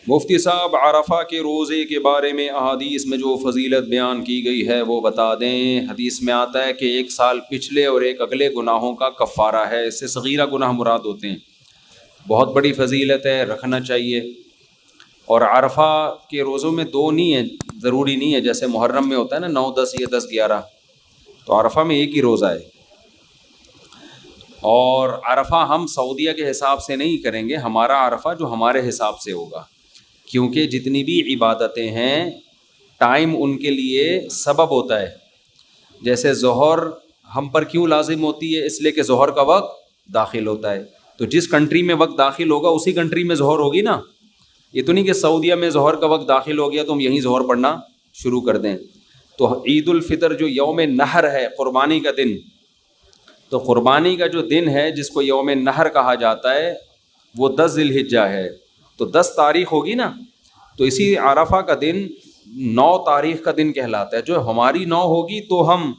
مفتی صاحب عرفہ کے روزے کے بارے میں احادیث میں جو فضیلت بیان کی گئی ہے وہ بتا دیں۔ حدیث میں آتا ہے کہ 1 سال پچھلے اور 1 اگلے گناہوں کا کفارہ ہے، اس سے صغیرہ گناہ مراد ہوتے ہیں۔ بہت بڑی فضیلت ہے، رکھنا چاہیے۔ اور عرفہ کے روزوں میں 2 نہیں ہیں، ضروری نہیں ہے جیسے محرم میں ہوتا ہے نا 9 10 یا 10 11، تو عرفہ میں 1 ہی روزہ ہے۔ اور عرفہ ہم سعودیہ کے حساب سے نہیں کریں گے، ہمارا عرفہ جو ہمارے حساب سے ہوگا، کیونکہ جتنی بھی عبادتیں ہیں ٹائم ان کے لیے سبب ہوتا ہے۔ جیسے ظہر ہم پر کیوں لازم ہوتی ہے؟ اس لیے کہ ظہر کا وقت داخل ہوتا ہے، تو جس کنٹری میں وقت داخل ہوگا اسی کنٹری میں ظہر ہوگی نا۔ یہ تو نہیں کہ سعودیہ میں ظہر کا وقت داخل ہو گیا تو ہم یہیں ظہر پڑھنا شروع کر دیں۔ تو عید الفطر جو یوم نحر ہے، قربانی کا دن، تو قربانی کا جو دن ہے جس کو یوم نحر کہا جاتا ہے وہ 10 ذی الحجہ ہے، تو 10 تاریخ ہوگی نا، تو اسی عرفہ کا دن 9 تاریخ کا دن کہلاتا ہے۔ جو ہماری 9 ہوگی تو ہم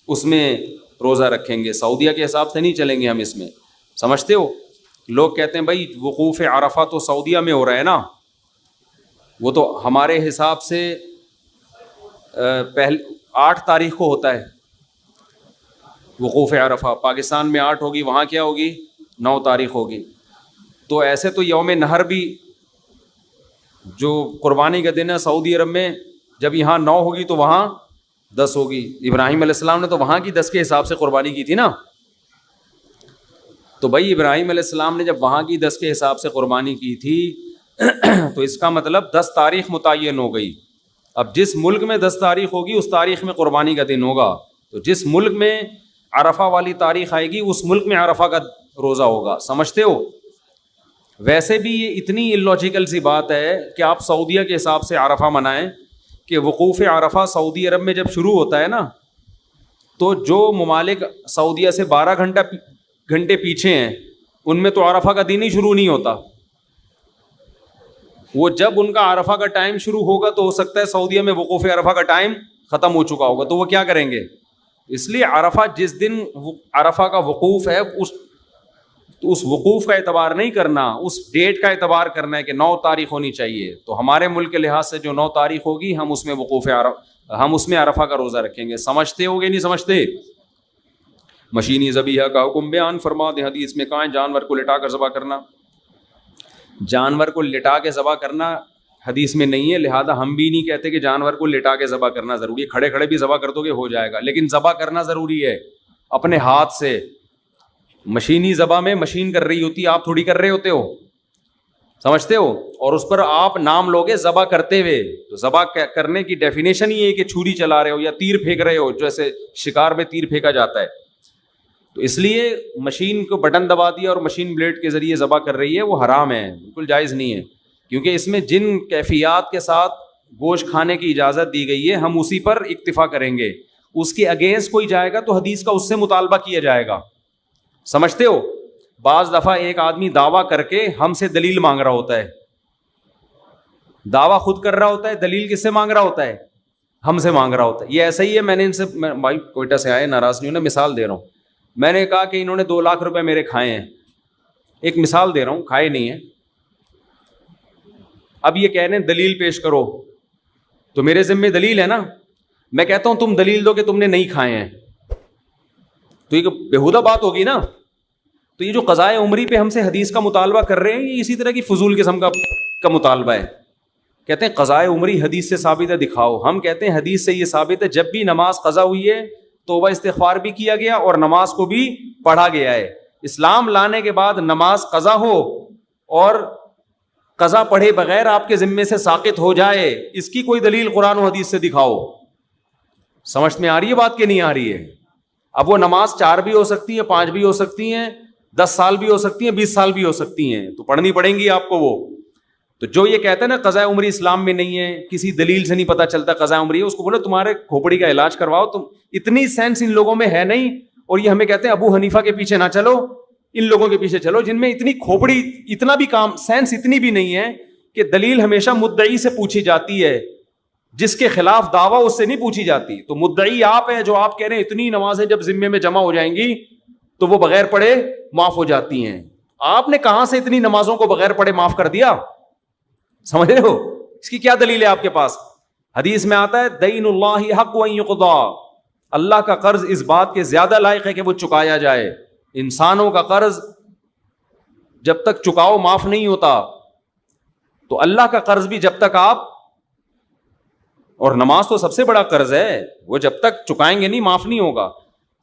اس میں روزہ رکھیں گے، سعودیہ کے حساب سے نہیں چلیں گے ہم اس میں، سمجھتے ہو؟ لوگ کہتے ہیں بھائی وقوف عرفہ تو سعودیہ میں ہو رہا ہے نا، وہ تو ہمارے حساب سے 8 تاریخ کو ہوتا ہے وقوف عرفہ، پاکستان میں 8 ہوگی، وہاں کیا ہوگی 9 تاریخ ہوگی۔ تو ایسے تو یوم نحر بھی جو قربانی کا دن ہے سعودی عرب میں، جب یہاں 9 ہوگی تو وہاں 10 ہوگی۔ ابراہیم علیہ السلام نے تو وہاں کی 10 کے حساب سے قربانی کی تھی نا، تو بھائی ابراہیم علیہ السلام نے جب وہاں کی 10 کے حساب سے قربانی کی تھی تو اس کا مطلب 10 تاریخ متعین ہو گئی۔ اب جس ملک میں 10 تاریخ ہوگی اس تاریخ میں قربانی کا دن ہوگا، تو جس ملک میں عرفہ والی تاریخ آئے گی اس ملک میں عرفہ کا روزہ ہوگا، سمجھتے ہو؟ ویسے بھی یہ اتنی اللاجیکل سی بات ہے کہ آپ سعودیہ کے حساب سے عرفہ منائیں کہ وقوف عرفہ سعودی عرب میں جب شروع ہوتا ہے نا، تو جو ممالک سعودیہ سے 12 گھنٹے پیچھے ہیں ان میں تو عرفہ کا دن ہی شروع نہیں ہوتا۔ وہ جب ان کا عرفہ کا ٹائم شروع ہوگا تو ہو سکتا ہے سعودیہ میں وقوف عرفہ کا ٹائم ختم ہو چکا ہوگا، تو وہ کیا کریں گے؟ اس لیے عرفہ جس دن عرفہ کا وقوف ہے اس وقوف کا اعتبار نہیں کرنا، اس ڈیٹ کا اعتبار کرنا ہے کہ 9 تاریخ ہونی چاہیے۔ تو ہمارے ملک کے لحاظ سے جو 9 تاریخ ہوگی ہم اس میں عرفہ کا روزہ رکھیں گے۔ سمجھتے ہو گے نہیں سمجھتے؟ مشینی ذبیحہ کا حکم بیان فرما دیں، حدیث میں کہاں ہے جانور کو لٹا کر ذبح کرنا؟ جانور کو لٹا کے ذبح کرنا حدیث میں نہیں ہے، لہذا ہم بھی نہیں کہتے کہ جانور کو لٹا کے ذبح کرنا ضروری ہے۔ کھڑے کھڑے بھی ذبح کر دو گے ہو جائے گا، لیکن ذبح کرنا ضروری ہے اپنے ہاتھ سے۔ مشینی ذبح میں مشین کر رہی ہوتی ہے، آپ تھوڑی کر رہے ہوتے ہو، سمجھتے ہو؟ اور اس پر آپ نام لوگے ذبح کرتے ہوئے، تو ذبح کرنے کی ڈیفینیشن ہی ہے کہ چھری چلا رہے ہو یا تیر پھینک رہے ہو، جیسے شکار میں تیر پھینکا جاتا ہے۔ تو اس لیے مشین کو بٹن دبا دیا اور مشین بلیڈ کے ذریعے ذبح کر رہی ہے، وہ حرام ہے، بالکل جائز نہیں ہے، کیونکہ اس میں جن کیفیات کے ساتھ گوشت کھانے کی اجازت دی گئی ہے ہم اسی پر اکتفا کریں گے۔ اس کے اگینسٹ کوئی جائے گا تو حدیث کا اس سے مطالبہ کیا جائے گا، سمجھتے ہو؟ بعض دفعہ ایک آدمی دعویٰ کر کے ہم سے دلیل مانگ رہا ہوتا ہے، دعویٰ خود کر رہا ہوتا ہے، دلیل کس سے مانگ رہا ہوتا ہے؟ ہم سے مانگ رہا ہوتا ہے۔ یہ ایسا ہی ہے، میں نے ان سے، بھائی کوئٹہ سے آئے، ناراض نہیں ہونا، مثال دے رہا ہوں، میں نے کہا کہ انہوں نے 2 لاکھ روپے میرے کھائے ہیں، ایک مثال دے رہا ہوں، کھائے نہیں ہیں۔ اب یہ کہہ رہے ہیں دلیل پیش کرو، تو میرے ذمہ دلیل ہے نا، میں کہتا ہوں تم دلیل دو کہ تم نے نہیں کھائے ہیں، تو یہ بےہودہ بات ہوگی نا۔ تو یہ جو قضائے عمری پہ ہم سے حدیث کا مطالبہ کر رہے ہیں یہ اسی طرح کی فضول قسم کا مطالبہ ہے۔ کہتے ہیں قضائے عمری حدیث سے ثابت ہے، دکھاؤ۔ ہم کہتے ہیں حدیث سے یہ ثابت ہے جب بھی نماز قضا ہوئی ہے توبہ استغفار بھی کیا گیا اور نماز کو بھی پڑھا گیا ہے۔ اسلام لانے کے بعد نماز قضا ہو اور قضا پڑھے بغیر آپ کے ذمے سے ساقط ہو جائے، اس کی کوئی دلیل قرآن و حدیث سے دکھاؤ۔ سمجھ میں آ رہی ہے بات کہ نہیں آ رہی ہے؟ اب وہ نماز 4 بھی ہو سکتی ہیں، 5 بھی ہو سکتی ہیں، 10 سال بھی ہو سکتی ہیں، 20 سال بھی ہو سکتی ہیں، تو پڑھنی پڑیں گی آپ کو وہ۔ تو جو یہ کہتا ہے نا قضاء عمری اسلام میں نہیں ہے، کسی دلیل سے نہیں پتہ چلتا قضاء عمری ہے، اس کو بولو تمہارے کھوپڑی کا علاج کرواؤ۔ تم اتنی سینس ان لوگوں میں ہے نہیں، اور یہ ہمیں کہتے ہیں ابو حنیفہ کے پیچھے نہ چلو، ان لوگوں کے پیچھے چلو جن میں اتنی کھوپڑی، اتنا بھی کام سینس اتنی بھی نہیں ہے کہ دلیل ہمیشہ مدعی سے پوچھی جاتی ہے، جس کے خلاف دعویٰ اس سے نہیں پوچھی جاتی۔ تو مدعی آپ ہیں، جو آپ کہہ رہے ہیں اتنی نمازیں جب ذمے میں جمع ہو جائیں گی تو وہ بغیر پڑھے معاف ہو جاتی ہیں۔ آپ نے کہاں سے اتنی نمازوں کو بغیر پڑھے معاف کر دیا؟ سمجھ رہے ہو؟ اس کی کیا دلیل ہے آپ کے پاس؟ حدیث میں آتا ہے دین اللہ حق ان یقضا، اللہ کا قرض اس بات کے زیادہ لائق ہے کہ وہ چکایا جائے. انسانوں کا قرض جب تک چکاؤ معاف نہیں ہوتا، تو اللہ کا قرض بھی جب تک آپ، اور نماز تو سب سے بڑا قرض ہے، وہ جب تک چکائیں گے نہیں معاف نہیں ہوگا.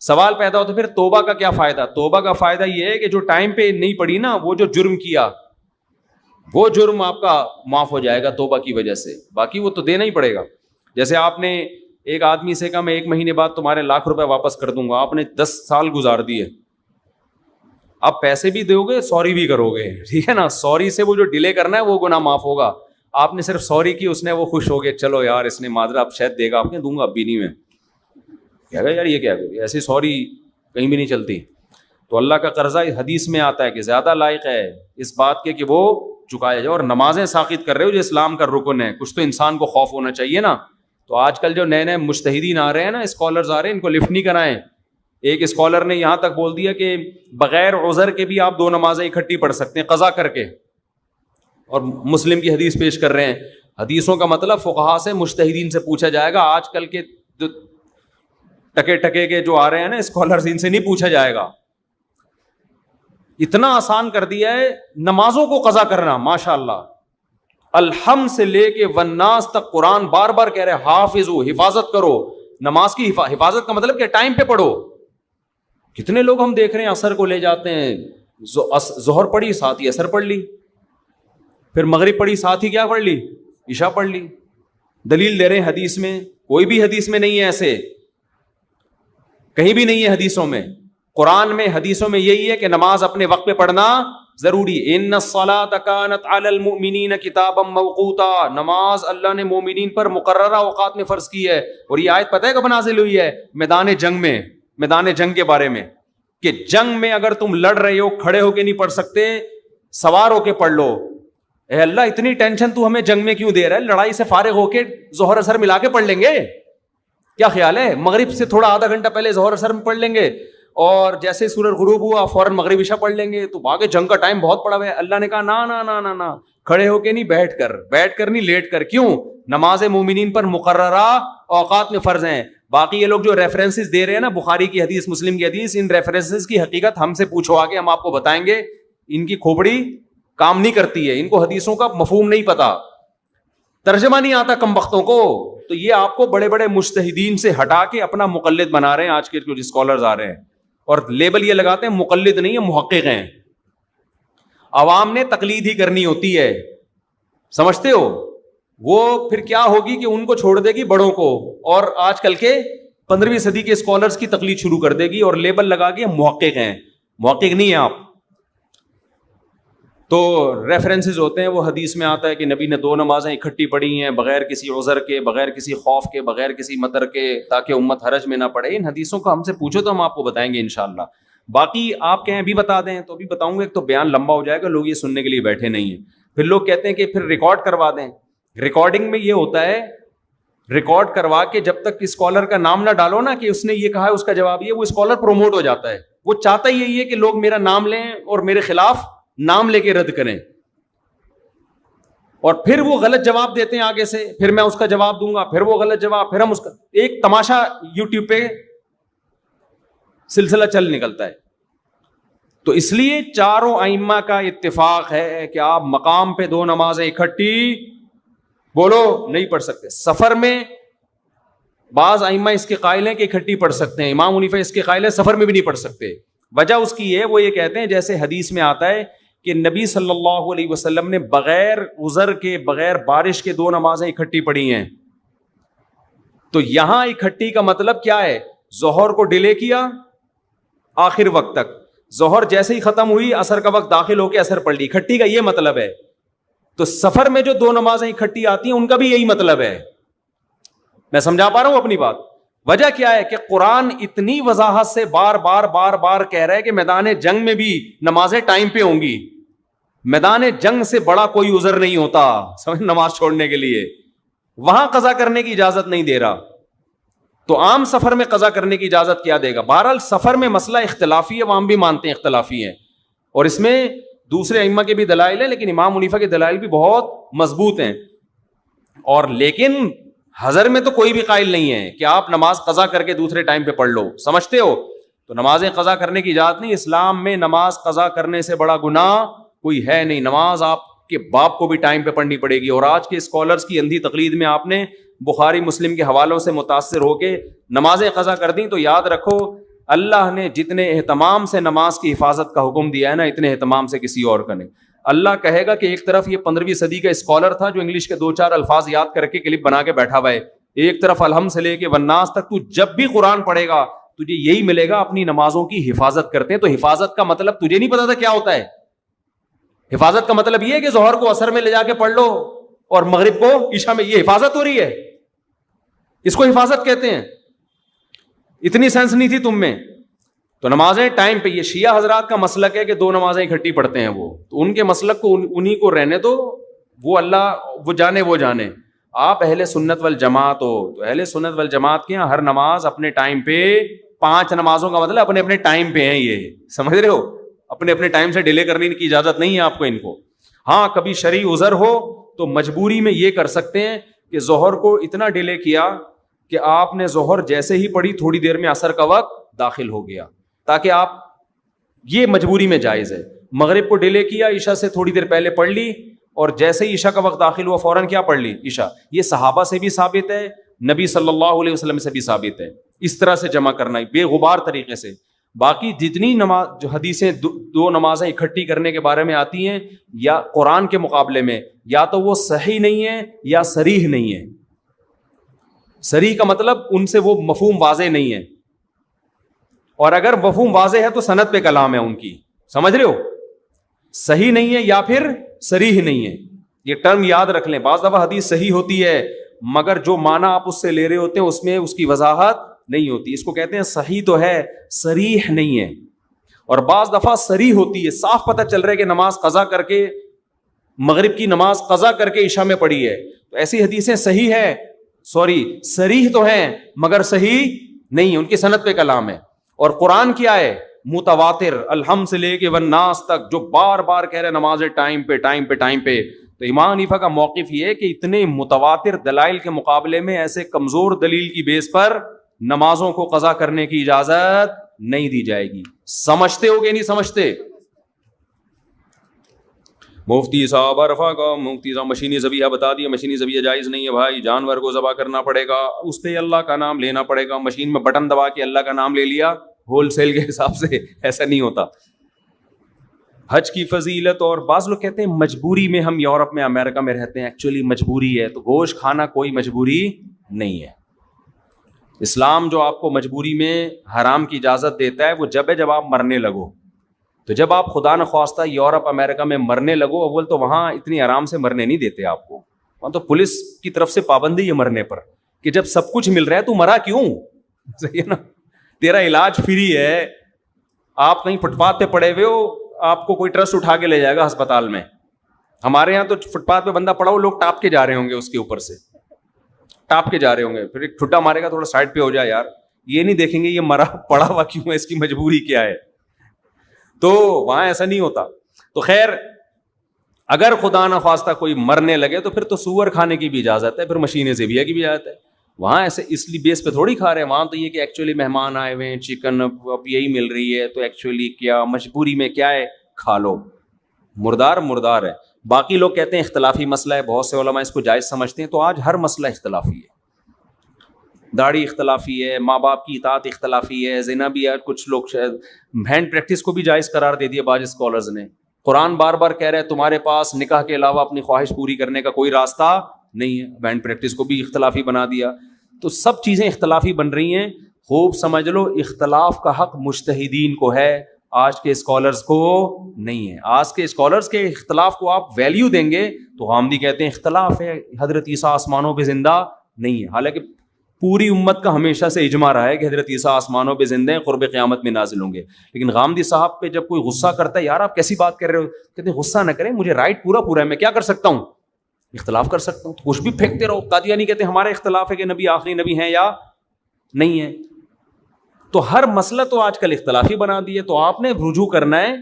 سوال پیدا ہوتا پھر توبہ کا کیا فائدہ؟ توبہ کا فائدہ یہ ہے کہ جو ٹائم پہ نہیں پڑی نا، وہ جو جرم کیا وہ جرم آپ کا معاف ہو جائے گا توبہ کی وجہ سے، باقی وہ تو دینا ہی پڑے گا. جیسے آپ نے ایک آدمی سے کہا میں 1 مہینے بعد تمہارے 1,00,000 روپے واپس کر دوں گا، آپ نے 10 سال گزار دیے، آپ پیسے بھی دو گے سوری بھی کرو گے، ٹھیک ہے نا. سوری سے وہ جو ڈیلے کرنا ہے وہ گناہ معاف ہوگا. آپ نے صرف سوری کی، اس نے وہ خوش ہو گئے، چلو یار اس نے معذرت اب شاید دے گا، آپ نے دوں گا اب بھی نہیں میں، کہہ گا یار یہ کیا کرے، ایسی سوری کہیں بھی نہیں چلتی. تو اللہ کا قرضہ حدیث میں آتا ہے کہ زیادہ لائق ہے اس بات کے کہ وہ چکایا جائے. اور نمازیں ساقط کر رہے ہو جو اسلام کا رکن ہے، کچھ تو انسان کو خوف ہونا چاہیے نا. تو آج کل جو نئے نئے مجتہدین آ رہے ہیں نا، اسکالرز آ رہے ہیں، ان کو لفٹ نہیں کرائیں. ایک اسکالر نے یہاں تک بول دیا کہ بغیر عذر کے بھی آپ 2 نمازیں اکٹھی پڑھ سکتے ہیں قضا کر کے، اور مسلم کی حدیث پیش کر رہے ہیں. حدیثوں کا مطلب فقہا سے مجتہدین سے پوچھا جائے گا. آج کل کے جو ٹکے کے جو آ رہے ہیں نا اسکالرز، ان سے نہیں پوچھا جائے گا. اتنا آسان کر دیا ہے نمازوں کو قضا کرنا، ماشاء اللہ. الحمد سے لے کے والناس تک قرآن بار بار کہہ رہے حافظو، حفاظت کرو. نماز کی حفاظت کا مطلب کہ ٹائم پہ پڑھو. کتنے لوگ ہم دیکھ رہے ہیں عصر کو لے جاتے ہیں، ظہر پڑھی ساتھ ہی عصر پڑھ لی، پھر مغرب پڑھی ساتھ ہی کیا پڑھ لی، عشاء پڑھ لی. دلیل دے رہے ہیں حدیث میں، کوئی بھی حدیث میں نہیں ہے ایسے، کہیں بھی نہیں ہے حدیثوں میں. قرآن میں حدیثوں میں یہی ہے کہ نماز اپنے وقت پہ پڑھنا ضروری. ان الصلاۃ کانت علی المؤمنین کتابا موقوتا، نماز اللہ نے مومنین پر مقررہ اوقات میں فرض کی ہے. اور یہ آیت پتہ ہے کب نازل ہوئی ہے؟ میدان جنگ میں، میدان جنگ کے بارے میں، کہ جنگ میں اگر تم لڑ رہے ہو، کھڑے ہو کے نہیں پڑھ سکتے، سوار ہو کے پڑھ لو. اے اللہ اتنی ٹینشن تو ہمیں جنگ میں کیوں دے رہا ہے؟ لڑائی سے فارغ ہو کے ظہر اثر ملا کے پڑھ لیں گے، کیا خیال ہے؟ مغرب سے تھوڑا آدھا گھنٹہ پہلے ظہر اثر میں پڑھ لیں گے، اور جیسے سورج غروب ہوا فوراً مغرب عشاء پڑھ لیں گے. تو آگے جنگ کا ٹائم بہت پڑا ہوا ہے. اللہ نے کہا نا نا نا نا نا، کھڑے ہو کے نہیں، بیٹھ کر نہیں، لیٹ کر. کیوں؟ نماز مومنین پر مقررہ اوقات میں فرض ہیں. باقی یہ لوگ جو ریفرنسز دے رہے ہیں نا، بخاری کی حدیث، مسلم کی حدیث، ان ریفرنسز کی حقیقت ہم سے پوچھو آگے، ہم آپ کو بتائیں گے. ان کی کھوپڑی کام نہیں کرتی ہے، ان کو حدیثوں کا مفہوم نہیں پتا، ترجمہ نہیں آتا کم بختوں کو. تو یہ آپ کو بڑے بڑے مجتہدین سے ہٹا کے اپنا مقلد بنا رہے ہیں آج کے جو اسکالرز آ رہے ہیں، اور لیبل یہ لگاتے ہیں مقلد نہیں ہے، محقق ہیں. عوام نے تقلید ہی کرنی ہوتی ہے، سمجھتے ہو؟ وہ پھر کیا ہوگی کہ ان کو چھوڑ دے گی بڑوں کو، اور آج کل کے 15ویں صدی کے اسکالرز کی تقلید شروع کر دے گی، اور لیبل لگا کے محقق ہیں. محقق نہیں ہیں آپ. تو ریفرنسز ہوتے ہیں، وہ حدیث میں آتا ہے کہ نبی نے 2 نمازیں اکٹھی پڑھی ہیں بغیر کسی عذر کے، بغیر کسی خوف کے، بغیر کسی مطر کے، تاکہ امت حرج میں نہ پڑے. ان حدیثوں کو ہم سے پوچھو تو ہم آپ کو بتائیں گے انشاءاللہ. باقی آپ کہیں بھی بتا دیں تو بھی بتاؤں گا. ایک تو بیان لمبا ہو جائے گا، لوگ یہ سننے کے لیے بیٹھے نہیں ہیں. پھر لوگ کہتے ہیں کہ پھر ریکارڈ کروا دیں. ریکارڈنگ میں یہ ہوتا ہے، ریکارڈ کروا کے جب تک اسکالر کا نام نہ ڈالو نا کہ اس نے یہ کہا ہے، اس کا جواب یہ، وہ اسکالر پروموٹ ہو جاتا ہے. وہ چاہتا ہی یہی ہے کہ لوگ میرا نام لیں اور میرے خلاف نام لے کے رد کریں، اور پھر وہ غلط جواب دیتے ہیں آگے سے، پھر میں اس کا جواب دوں گا، پھر وہ غلط جواب، پھر ہم اس کا ایک تماشا یوٹیوب پہ سلسلہ چل نکلتا ہے. تو اس لیے چاروں ائمہ کا اتفاق ہے کہ آپ مقام پہ 2 نمازیں اکٹھی بولو نہیں پڑھ سکتے. سفر میں بعض ائمہ اس کے قائل ہیں کہ اکٹھی پڑھ سکتے ہیں، امام حنیفہ اس کے قائل ہے سفر میں بھی نہیں پڑھ سکتے. وجہ اس کی ہے، وہ یہ کہتے ہیں جیسے حدیث میں آتا ہے کہ نبی صلی اللہ علیہ وسلم نے بغیر عذر کے، بغیر بارش کے 2 نمازیں اکٹھی پڑھی ہیں. تو یہاں اکٹھی کا مطلب کیا ہے؟ ظہر کو ڈیلے کیا آخر وقت تک، ظہر جیسے ہی ختم ہوئی عصر کا وقت داخل ہو کے عصر پڑھ لی. اکٹھی کا یہ مطلب ہے. تو سفر میں جو 2 نمازیں اکٹھی آتی ہیں ان کا بھی یہی مطلب ہے. میں سمجھا پا رہا ہوں اپنی بات؟ وجہ کیا ہے کہ قرآن اتنی وضاحت سے بار بار کہہ رہا ہے کہ میدان جنگ میں بھی نمازیں ٹائم پہ ہوں گی. میدان جنگ سے بڑا کوئی عذر نہیں ہوتا سمجھ نماز چھوڑنے کے لیے، وہاں قضا کرنے کی اجازت نہیں دے رہا. تو عام سفر میں قضا کرنے کی اجازت کیا دے گا؟ بہرحال سفر میں مسئلہ اختلافی ہے، وہ ہم بھی مانتے ہیں اختلافی ہے، اور اس میں دوسرے ائمہ کے بھی دلائل ہیں لیکن امام حنیفہ کے دلائل بھی بہت مضبوط ہیں. اور لیکن حضر میں تو کوئی بھی قائل نہیں ہے کہ آپ نماز قضا کر کے دوسرے ٹائم پہ پڑھ لو, سمجھتے ہو؟ تو نمازیں قضا کرنے کی اجازت نہیں. اسلام میں نماز قضا کرنے سے بڑا گناہ کوئی ہے نہیں. نماز آپ کے باپ کو بھی ٹائم پہ پڑھنی پڑے گی. اور آج کے اسکالرس کی اندھی تقلید میں آپ نے بخاری مسلم کے حوالوں سے متاثر ہو کے نمازیں قضا کر دیں, تو یاد رکھو اللہ نے جتنے اہتمام سے نماز کی حفاظت کا حکم دیا ہے نا, اتنے اہتمام سے کسی اور کا نہیں. اللہ کہے گا کہ ایک طرف یہ 15ویں صدی کا اسکالر تھا جو انگلش کے 2-4 الفاظ یاد کر کے کلپ بنا کے بیٹھا ہوا ہے, ایک طرف الحمد سے لے کے والناس تک تو جب بھی قرآن پڑھے گا تجھے یہی ملے گا, اپنی نمازوں کی حفاظت کرتے ہیں. تو حفاظت کا مطلب تجھے نہیں پتا تھا کیا ہوتا ہے؟ حفاظت کا مطلب یہ ہے کہ ظہر کو عصر میں لے جا کے پڑھ لو اور مغرب کو عشاء میں. یہ حفاظت ہو رہی ہے, اس کو حفاظت کہتے ہیں. اتنی سینس نہیں تھی تم میں. تو نمازیں ٹائم پہ, یہ شیعہ حضرات کا مسلک ہے کہ 2 نمازیں اکٹھی پڑھتے ہیں وہ, تو ان کے مسلک کو انہی کو رہنے دو, وہ اللہ وہ جانے. آپ اہل سنت والجماعت ہو تو اہل سنت والجماعت کے یہاں ہر نماز اپنے ٹائم پہ, 5 نمازوں کا مطلب اپنے اپنے ٹائم پہ ہیں. یہ سمجھ رہے ہو, اپنے اپنے ٹائم سے ڈیلے کرنے کی اجازت نہیں ہے آپ کو ان کو. ہاں کبھی شرعی عذر ہو تو مجبوری میں یہ کر سکتے ہیں کہ ظہر کو اتنا ڈیلے کیا کہ آپ نے ظہر جیسے ہی پڑھی تھوڑی دیر میں عصر کا وقت داخل ہو گیا, تاکہ آپ, یہ مجبوری میں جائز ہے. مغرب کو ڈیلے کیا, عشاء سے تھوڑی دیر پہلے پڑھ لی اور جیسے ہی عشاء کا وقت داخل ہوا فوراً کیا پڑھ لی, عشاء. یہ صحابہ سے بھی ثابت ہے, نبی صلی اللہ علیہ وسلم سے بھی ثابت ہے. اس طرح سے جمع کرنا ہے بے غبار طریقے سے. باقی جتنی نماز جو حدیثیں 2 نمازیں اکٹھی کرنے کے بارے میں آتی ہیں یا قرآن کے مقابلے میں, یا تو وہ صحیح نہیں ہے یا صریح نہیں ہے. صریح کا مطلب ان سے وہ مفہوم واضح نہیں ہے, اور اگر مفہوم واضح ہے تو سند پہ کلام ہے ان کی, سمجھ رہے ہو؟ صحیح نہیں ہے یا پھر صریح نہیں ہے. یہ ٹرم یاد رکھ لیں. بعض دفعہ حدیث صحیح ہوتی ہے مگر جو معنی آپ اس سے لے رہے ہوتے ہیں اس میں اس کی وضاحت نہیں ہوتی, اس کو کہتے ہیں صحیح تو ہے صریح نہیں ہے. اور بعض دفعہ صریح ہوتی ہے, صاف پتہ چل رہا ہے کہ نماز قضا کر کے, مغرب کی نماز قضا کر کے عشاء میں پڑھی ہے, تو ایسی حدیثیں صحیح ہے, صریح تو ہیں مگر صحیح نہیں ہے, ان کی سند پہ کلام ہے. اور قرآن کیا ہے؟ متواتر, الحمد سے لے کے والناس تک, جو بار بار کہہ رہے نماز ٹائم پہ ٹائم پہ ٹائم پہ. تو امام حنیفہ کا موقف یہ ہے کہ اتنے متواتر دلائل کے مقابلے میں ایسے کمزور دلیل کی بیس پر نمازوں کو قضا کرنے کی اجازت نہیں دی جائے گی. سمجھتے ہو کہ نہیں سمجھتے؟ مفتی صاحب عرفہ کا مفتی صاحب مشینی ذبیحہ بتا دیا. مشینی ذبیحہ جائز نہیں ہے بھائی, جانور کو ذبح کرنا پڑے گا, اس پہ اللہ کا نام لینا پڑے گا. مشین میں بٹن دبا کے اللہ کا نام لے لیا ہول سیل کے حساب سے, ایسا نہیں ہوتا. حج کی فضیلت, اور بعض لوگ کہتے ہیں مجبوری میں ہم یورپ میں امریکہ میں رہتے ہیں, ایکچولی مجبوری ہے. تو گوشت کھانا کوئی مجبوری نہیں ہے. اسلام جو آپ کو مجبوری میں حرام کی اجازت دیتا ہے وہ جب ہے جب آپ مرنے لگو. تو جب آپ خدا نخواستہ یورپ امریکہ میں مرنے لگو, اول تو وہاں اتنی آرام سے مرنے نہیں دیتے آپ کو, وہاں تو پولیس کی طرف سے پابندی ہے مرنے پر کہ جب سب کچھ مل رہا ہے تو مرا کیوں؟ صحیح ہے نا, تیرا علاج فری ہے. آپ کہیں فٹ پاتھ پہ پڑے ہوئے ہو, آپ کو کوئی ٹرسٹ اٹھا کے لے جائے گا ہسپتال میں. ہمارے یہاں تو فٹ پاتھ پہ بندہ پڑا ہو, لوگ ٹاپ کے جا رہے ہوں گے, اس کے اوپر سے ٹاپ کے جا رہے ہوں گے, پھر ایک ٹھٹا مارے گا تھوڑا سائڈ پہ ہو جائے یار, یہ نہیں دیکھیں گے یہ مرا پڑا ہوا کیوں ہے, اس کی مجبوری کیا ہے. تو وہاں ایسا نہیں ہوتا. تو خیر اگر خدا نہ خواستہ کوئی مرنے لگے تو پھر تو سور کھانے کی بھی اجازت ہے, پھر مشینیں ذبیحہ کی بھی اجازت ہے. وہاں ایسے اس لیے بیس پہ تھوڑی کھا رہے ہیں, وہاں تو یہ کہ ایکچولی مہمان آئے ہوئے ہیں, چکن اب یہی مل رہی ہے, تو ایکچولی کیا مجبوری میں کیا ہے, کھا لو. مردار ہے. باقی لوگ کہتے ہیں اختلافی مسئلہ ہے, بہت سے علماء اس کو جائز سمجھتے ہیں. تو آج ہر مسئلہ اختلافی ہے, داڑھی اختلافی ہے, ماں باپ کی اطاعت اختلافی ہے, زنا بھی ہے. کچھ لوگ شاید ہینڈ پریکٹس کو بھی جائز قرار دے دیا بعض اسکالرز نے. قرآن بار بار کہہ رہے ہیں تمہارے پاس نکاح کے علاوہ اپنی خواہش پوری کرنے کا کوئی راستہ نہیں ہے, ہینڈ پریکٹس کو بھی اختلافی بنا دیا. تو سب چیزیں اختلافی بن رہی ہیں. خوب سمجھ لو اختلاف کا حق مجتہدین کو ہے, آج کے اسکالرز کو نہیں ہے. آج کے اسکالرز کے اختلاف کو آپ ویلیو دیں گے تو غامدی کہتے ہیں اختلاف ہے, حضرت عیسیٰ آسمانوں پہ زندہ نہیں ہے. حالانکہ پوری امت کا ہمیشہ سے اجماع رہا ہے کہ حضرت عیسیٰ آسمانوں پہ زندہ ہیں, قرب قیامت میں نازل ہوں گے. لیکن غامدی صاحب پہ جب کوئی غصہ کرتا ہے, یار آپ کیسی بات کر رہے ہو, کہتے ہیں غصہ نہ کریں, مجھے رائٹ پورا ہے, میں کیا کر سکتا ہوں, اختلاف کر سکتا ہوں, تو کچھ بھی پھینکتے رہو. قادیانی کہتے ہیں ہمارا اختلاف ہے کہ نبی آخری نبی ہیں یا نہیں ہے. تو ہر مسئلہ تو آج کل اختلافی بنا دیے. تو آپ نے رجوع کرنا ہے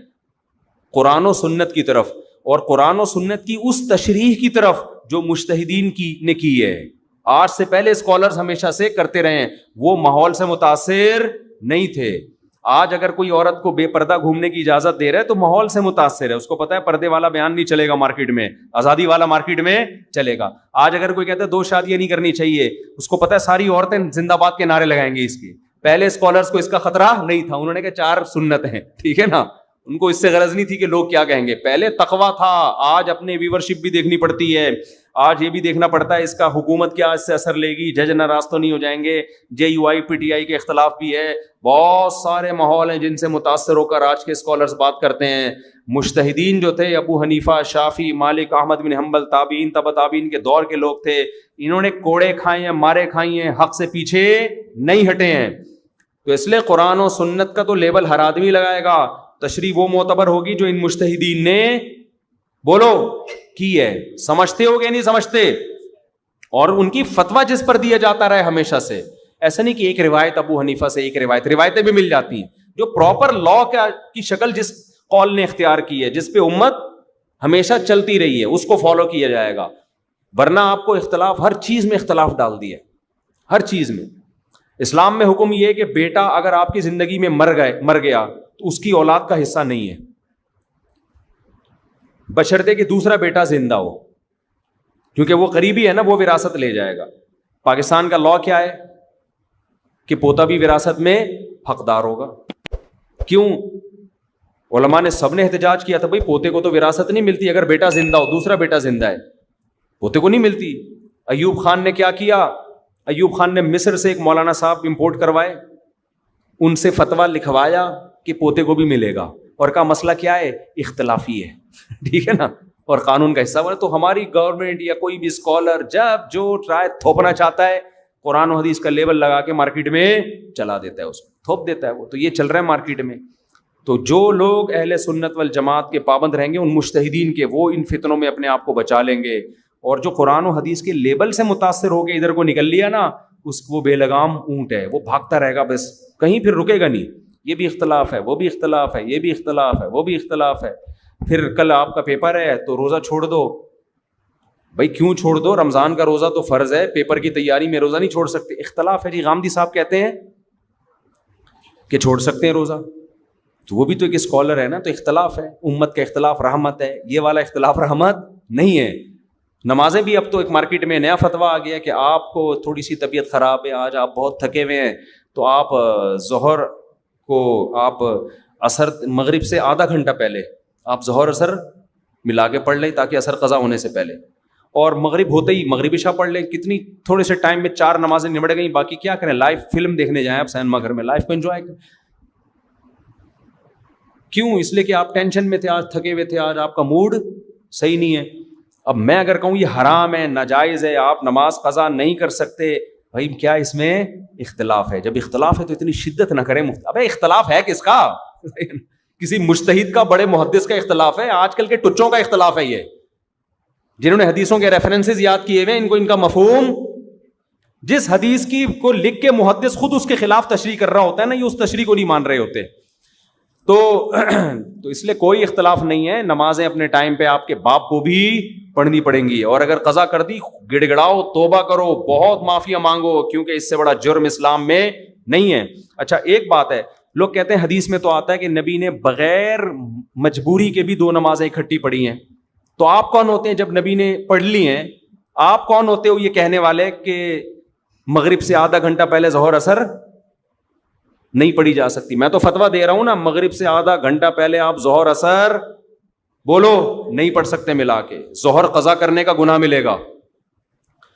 قرآن و سنت کی طرف, اور قرآن و سنت کی اس تشریح کی طرف جو مجتہدین نے کی ہے. آج سے پہلے اسکالرز ہمیشہ سے کرتے رہے ہیں, وہ ماحول سے متاثر نہیں تھے. آج اگر کوئی عورت کو بے پردہ گھومنے کی اجازت دے رہا ہے تو ماحول سے متاثر ہے, اس کو پتا ہے پردے والا بیان نہیں چلے گا مارکیٹ میں, آزادی والا مارکیٹ میں چلے گا. آج اگر کوئی کہتا ہے 2 شادیاں نہیں کرنی چاہیے, اس کو پتا ہے ساری عورتیں زندہ باد کے نعرے لگائیں گے اس کے. پہلے اسکالرز کو اس کا خطرہ نہیں تھا, انہوں نے کہا 4 سنت ہیں, ٹھیک ہے نا, ان کو اس سے غرض نہیں تھی کہ لوگ کیا کہیں گے. پہلے تقویٰ تھا, آج اپنے ویورشپ بھی دیکھنی پڑتی ہے, آج یہ بھی دیکھنا پڑتا ہے اس کا حکومت کیا اس سے اثر لے گی, جج ناراض تو نہیں ہو جائیں گے, JUI PTI کے اختلاف بھی ہے, بہت سارے ماحول ہیں جن سے متاثر ہو کر آج کے اسکالرز بات کرتے ہیں. مجتہدین جو تھے ابو حنیفہ, شافعی, مالک, احمد بن حنبل, تابعین, تبع تابعین کے دور کے لوگ تھے, انہوں نے کوڑے کھائے ہیں, مارے کھائی ہیں, حق سے پیچھے نہیں ہٹے ہیں. تو اس لیے قرآن و سنت کا تو لیبل ہر آدمی لگائے گا, تشریح وہ معتبر ہوگی جو ان مجتہدین نے بولو کی ہے. سمجھتے ہو گے نہیں سمجھتے, اور ان کی فتویٰ جس پر دیا جاتا رہے ہمیشہ سے. ایسا نہیں کہ ایک روایت ابو حنیفہ سے, ایک روایتیں بھی مل جاتی ہیں. جو پراپر لا کی شکل جس قول نے اختیار کی ہے, جس پہ امت ہمیشہ چلتی رہی ہے, اس کو فالو کیا جائے گا. ورنہ آپ کو اختلاف, ہر چیز میں اختلاف ڈال دیا, ہر چیز میں. اسلام میں حکم یہ ہے کہ بیٹا اگر آپ کی زندگی میں مر گیا تو اس کی اولاد کا حصہ نہیں ہے, بشرطے کہ دوسرا بیٹا زندہ ہو, کیونکہ وہ قریبی ہے نا, وہ وراثت لے جائے گا. پاکستان کا لا کیا ہے کہ پوتا بھی وراثت میں حقدار ہوگا. کیوں؟ علماء نے سب نے احتجاج کیا تھا, بھائی پوتے کو تو وراثت نہیں ملتی اگر بیٹا زندہ ہو, دوسرا بیٹا زندہ ہے, پوتے کو نہیں ملتی. ایوب خان نے کیا کیا, ایوب خان نے مصر سے ایک مولانا صاحب امپورٹ کروائے, ان سے فتویٰ لکھوایا کہ پوتے کو بھی ملے گا, اور کا مسئلہ کیا ہے, اختلافی ہے, ٹھیک ہے نا, اور قانون کا حصہ بنا. تو ہماری گورنمنٹ یا کوئی بھی اسکالر جب جو ٹرائی تھوپنا چاہتا ہے, قرآن و حدیث کا لیبل لگا کے مارکیٹ میں چلا دیتا ہے, اس کو تھوپ دیتا ہے. وہ تو یہ چل رہا ہے مارکیٹ میں. تو جو لوگ اہل سنت والجماعت کے پابند رہیں گے, ان مجتہدین کے, وہ ان فتنوں میں اپنے آپ کو بچا لیں گے. اور جو قرآن و حدیث کے لیبل سے متاثر ہو کے ادھر کو نکل لیا نا, اس وہ بے لگام اونٹ ہے, وہ بھاگتا رہے گا بس, کہیں پھر رکے گا نہیں. یہ بھی اختلاف ہے, وہ بھی اختلاف ہے, یہ بھی اختلاف ہے, وہ بھی اختلاف ہے. پھر کل آپ کا پیپر ہے تو روزہ چھوڑ دو. بھائی کیوں چھوڑ دو, رمضان کا روزہ تو فرض ہے, پیپر کی تیاری میں روزہ نہیں چھوڑ سکتے. اختلاف ہے جی, غامدی صاحب کہتے ہیں کہ چھوڑ سکتے ہیں روزہ, تو وہ بھی تو ایک اسکالر ہے نا. تو اختلاف ہے, امت کا اختلاف رحمت ہے, یہ والا اختلاف رحمت نہیں ہے. نمازیں بھی اب تو ایک مارکیٹ میں نیا فتویٰ آ گیا کہ آپ کو تھوڑی سی طبیعت خراب ہے, آج آپ بہت تھکے ہوئے ہیں, تو آپ ظہر کو آپ عصر مغرب سے آدھا گھنٹہ پہلے آپ ظہر عصر ملا کے پڑھ لیں تاکہ عصر قضا ہونے سے پہلے, اور مغرب ہوتے ہی مغرب عشاء پڑھ لیں. کتنی تھوڑے سے ٹائم میں 4 نمازیں نمٹ گئیں, باقی کیا کریں, لائیو فلم دیکھنے جائیں آپ سینما گھر میں, لائف کو انجوائے کریں. کیوں؟ اس لیے کہ آپ ٹینشن میں تھے, آج تھکے ہوئے تھے, آج آپ کا موڈ صحیح نہیں ہے. اب میں اگر کہوں یہ حرام ہے, ناجائز ہے, آپ نماز قضا نہیں کر سکتے, بھائی کیا اس میں اختلاف ہے؟ جب اختلاف ہے تو اتنی شدت نہ کریں. ابے اختلاف ہے کس کا؟ کسی مجتہد کا, بڑے محدث کا اختلاف ہے, آج کل کے ٹچوں کا اختلاف ہے. یہ جنہوں نے حدیثوں کے ریفرنسز یاد کیے ہوئے, ان کا مفہوم, جس حدیث کی کو لکھ کے محدث خود اس کے خلاف تشریح کر رہا ہوتا ہے نا, یہ اس تشریح کو نہیں مان رہے ہوتے. تو اس لیے کوئی اختلاف نہیں ہے. نمازیں اپنے ٹائم پہ آپ کے باپ کو بھی پڑھنی پڑیں گی, اور اگر قضا کر دی گڑ گڑاؤ, توبہ کرو, بہت معافیاں مانگو, کیونکہ اس سے بڑا جرم اسلام میں نہیں ہے. اچھا ایک بات ہے, لوگ کہتے ہیں حدیث میں تو آتا ہے کہ نبی نے بغیر مجبوری کے بھی 2 نمازیں اکٹھی پڑھی ہیں. تو آپ کون ہوتے ہیں جب نبی نے پڑھ لی ہیں, آپ کون ہوتے ہو یہ کہنے والے کہ مغرب سے آدھا گھنٹہ پہلے ظہر عصر نہیں پڑھی جا سکتی؟ میں تو فتویٰ دے رہا ہوں نا, مغرب سے آدھا گھنٹہ پہلے آپ ظہر عصر بولو نہیں پڑھ سکتے ملا کے, ظہر قضا کرنے کا گناہ ملے گا.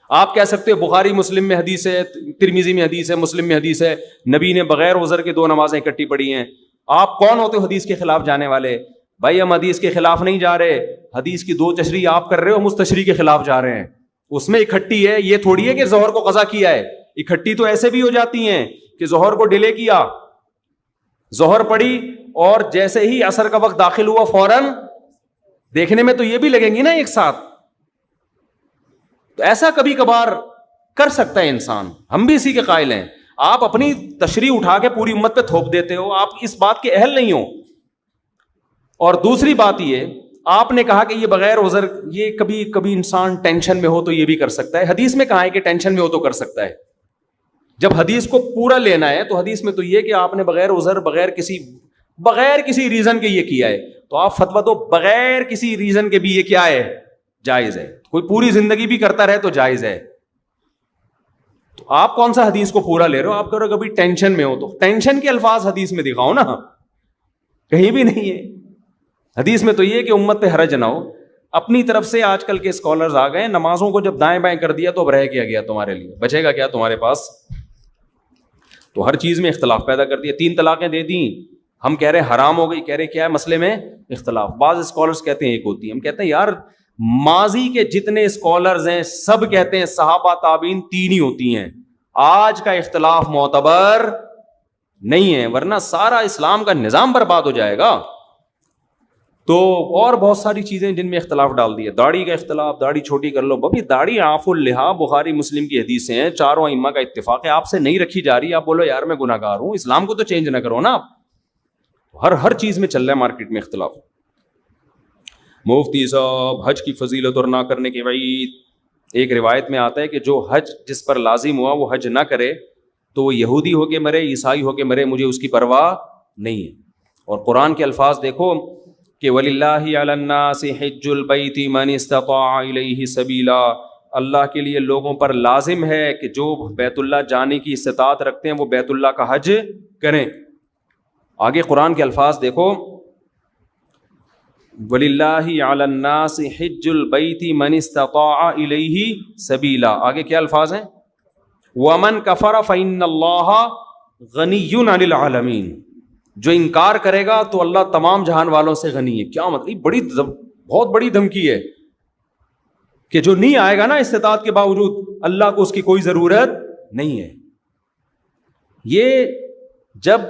آپ کہہ سکتے ہو بخاری مسلم میں حدیث ہے, ترمذی میں حدیث ہے, مسلم میں حدیث ہے, نبی نے بغیر عذر کے 2 نمازیں اکٹھی پڑھی ہیں. آپ کون ہوتے ہو حدیث کے خلاف جانے والے؟ بھائی ہم حدیث کے خلاف نہیں جا رہے, حدیث کی 2 تشریح آپ کر رہے ہو, ہم اس تشریح کے خلاف جا رہے ہیں. اس میں اکٹھی ہے, یہ تھوڑی ہے کہ ظہر کو قضا کیا ہے. اکٹھی تو ایسے بھی ہو جاتی ہیں کہ ظہر کو ڈیلے کیا, ظہر پڑھی اور جیسے ہی عصر کا وقت داخل ہوا فوراً, دیکھنے میں تو یہ بھی لگیں گی نا ایک ساتھ. تو ایسا کبھی کبھار کر سکتا ہے انسان, ہم بھی اسی کے قائل ہیں. آپ اپنی تشریح اٹھا کے پوری امت پہ تھوپ دیتے ہو, آپ اس بات کے اہل نہیں ہو. اور دوسری بات یہ، آپ نے کہا کہ یہ بغیر عذر، یہ کبھی کبھی انسان ٹینشن میں ہو تو یہ بھی کر سکتا ہے. حدیث میں کہا ہے کہ ٹینشن میں ہو تو کر سکتا ہے. جب حدیث کو پورا لینا ہے تو حدیث میں تو یہ کہ آپ نے بغیر عذر، بغیر کسی ریزن کے یہ کیا ہے، تو آپ فتویٰ دو بغیر کسی ریزن کے بھی یہ کیا ہے، جائز ہے. کوئی پوری زندگی بھی کرتا رہے تو جائز ہے. تو آپ کون سا حدیث کو پورا لے رہے ہو؟ آپ کہہ رہے ہو کبھی ٹینشن میں ہو، تو ٹینشن کے الفاظ حدیث میں دکھاؤ نا، کہیں بھی نہیں ہے. حدیث میں تو یہ کہ امت پہ حرج نہ ہو. اپنی طرف سے آج کل کے اسکالرز آ گئے، نمازوں کو جب دائیں بائیں کر دیا تو اب رہ کیا گیا تمہارے لیے، بچے گا کیا تمہارے پاس؟ تو ہر چیز میں اختلاف پیدا کر دیا. 3 طلاقیں دے دیں، ہم کہہ رہے ہیں حرام ہو گئی، کہہ رہے کیا ہے مسئلے میں اختلاف. بعض اسکالرز کہتے ہیں ایک ہوتی ہے. ہم کہتے ہیں یار ماضی کے جتنے اسکالرز ہیں سب کہتے ہیں صحابہ تابعین 3 ہی ہوتی ہیں. آج کا اختلاف معتبر نہیں ہے، ورنہ سارا اسلام کا نظام برباد ہو جائے گا. تو اور بہت ساری چیزیں جن میں اختلاف ڈال دیا. داڑھی کا اختلاف، داڑھی چھوٹی کر لو. بھائی داڑھی عاف اللحا، بخاری مسلم کی حدیثیں ہیں، چاروں ائمہ کا اتفاق ہے. آپ سے نہیں رکھی جا رہی، آپ بولو یار میں گناہ گار ہوں. اسلام کو تو چینج نہ کرو نا آپ. ہر چیز میں چل رہا ہے مارکیٹ میں اختلاف. مفتی صاحب حج کی فضیلت اور نہ کرنے کی وعید. ایک روایت میں آتا ہے کہ جو حج جس پر لازم ہوا وہ حج نہ کرے تو وہ یہودی ہو کے مرے، عیسائی ہو کے مرے، مجھے اس کی پرواہ نہیں ہے. اور قرآن کے الفاظ دیکھو کہ وَلِلَّهِ عَلَى النَّاسِ حِجُّ الْبَيْتِ مَنِ اسْتَطَاعَ إِلَيْهِ سَبِيلًا. اللہ کے لیے لوگوں پر لازم ہے کہ جو بیت اللہ جانے کی استطاعت رکھتے ہیں وہ بیت اللہ کا حج کریں. آگے قرآن کے الفاظ دیکھو وَلِلَّهِ عَلَى النَّاسِ حِجُّ الْبَيْتِ مَنِ اسْتَطَاعَ إِلَيْهِ سَبِيلًا. آگے کیا الفاظ ہیں؟ وَمَنْ كَفَرَ فَإِنَّ اللَّهَ غَنِيٌّ عَنِ الْعَالَمِينَ. جو انکار کرے گا تو اللہ تمام جہان والوں سے غنی ہے. کیا مطلب؟ بہت بڑی دھمکی ہے کہ جو نہیں آئے گا نا استطاعت کے باوجود، اللہ کو اس کی کوئی ضرورت نہیں ہے. یہ جب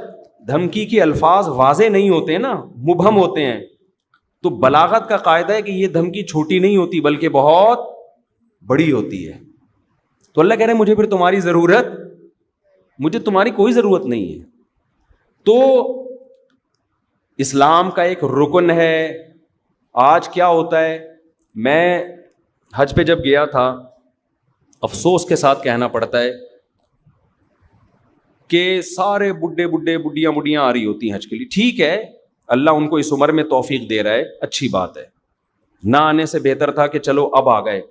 دھمکی کے الفاظ واضح نہیں ہوتے نا، مبہم ہوتے ہیں، تو بلاغت کا قاعدہ ہے کہ یہ دھمکی چھوٹی نہیں ہوتی بلکہ بہت بڑی ہوتی ہے. تو اللہ کہہ رہے ہیں مجھے پھر تمہاری ضرورت، مجھے تمہاری کوئی ضرورت نہیں ہے. تو اسلام کا ایک رکن ہے. آج کیا ہوتا ہے، میں حج پہ جب گیا تھا، افسوس کے ساتھ کہنا پڑتا ہے کہ سارے بڈھیاں آ رہی ہوتی ہیں حج کے لیے. ٹھیک ہے، اللہ ان کو اس عمر میں توفیق دے رہا ہے، اچھی بات ہے. نہ آنے سے بہتر تھا کہ چلو اب آ گئے.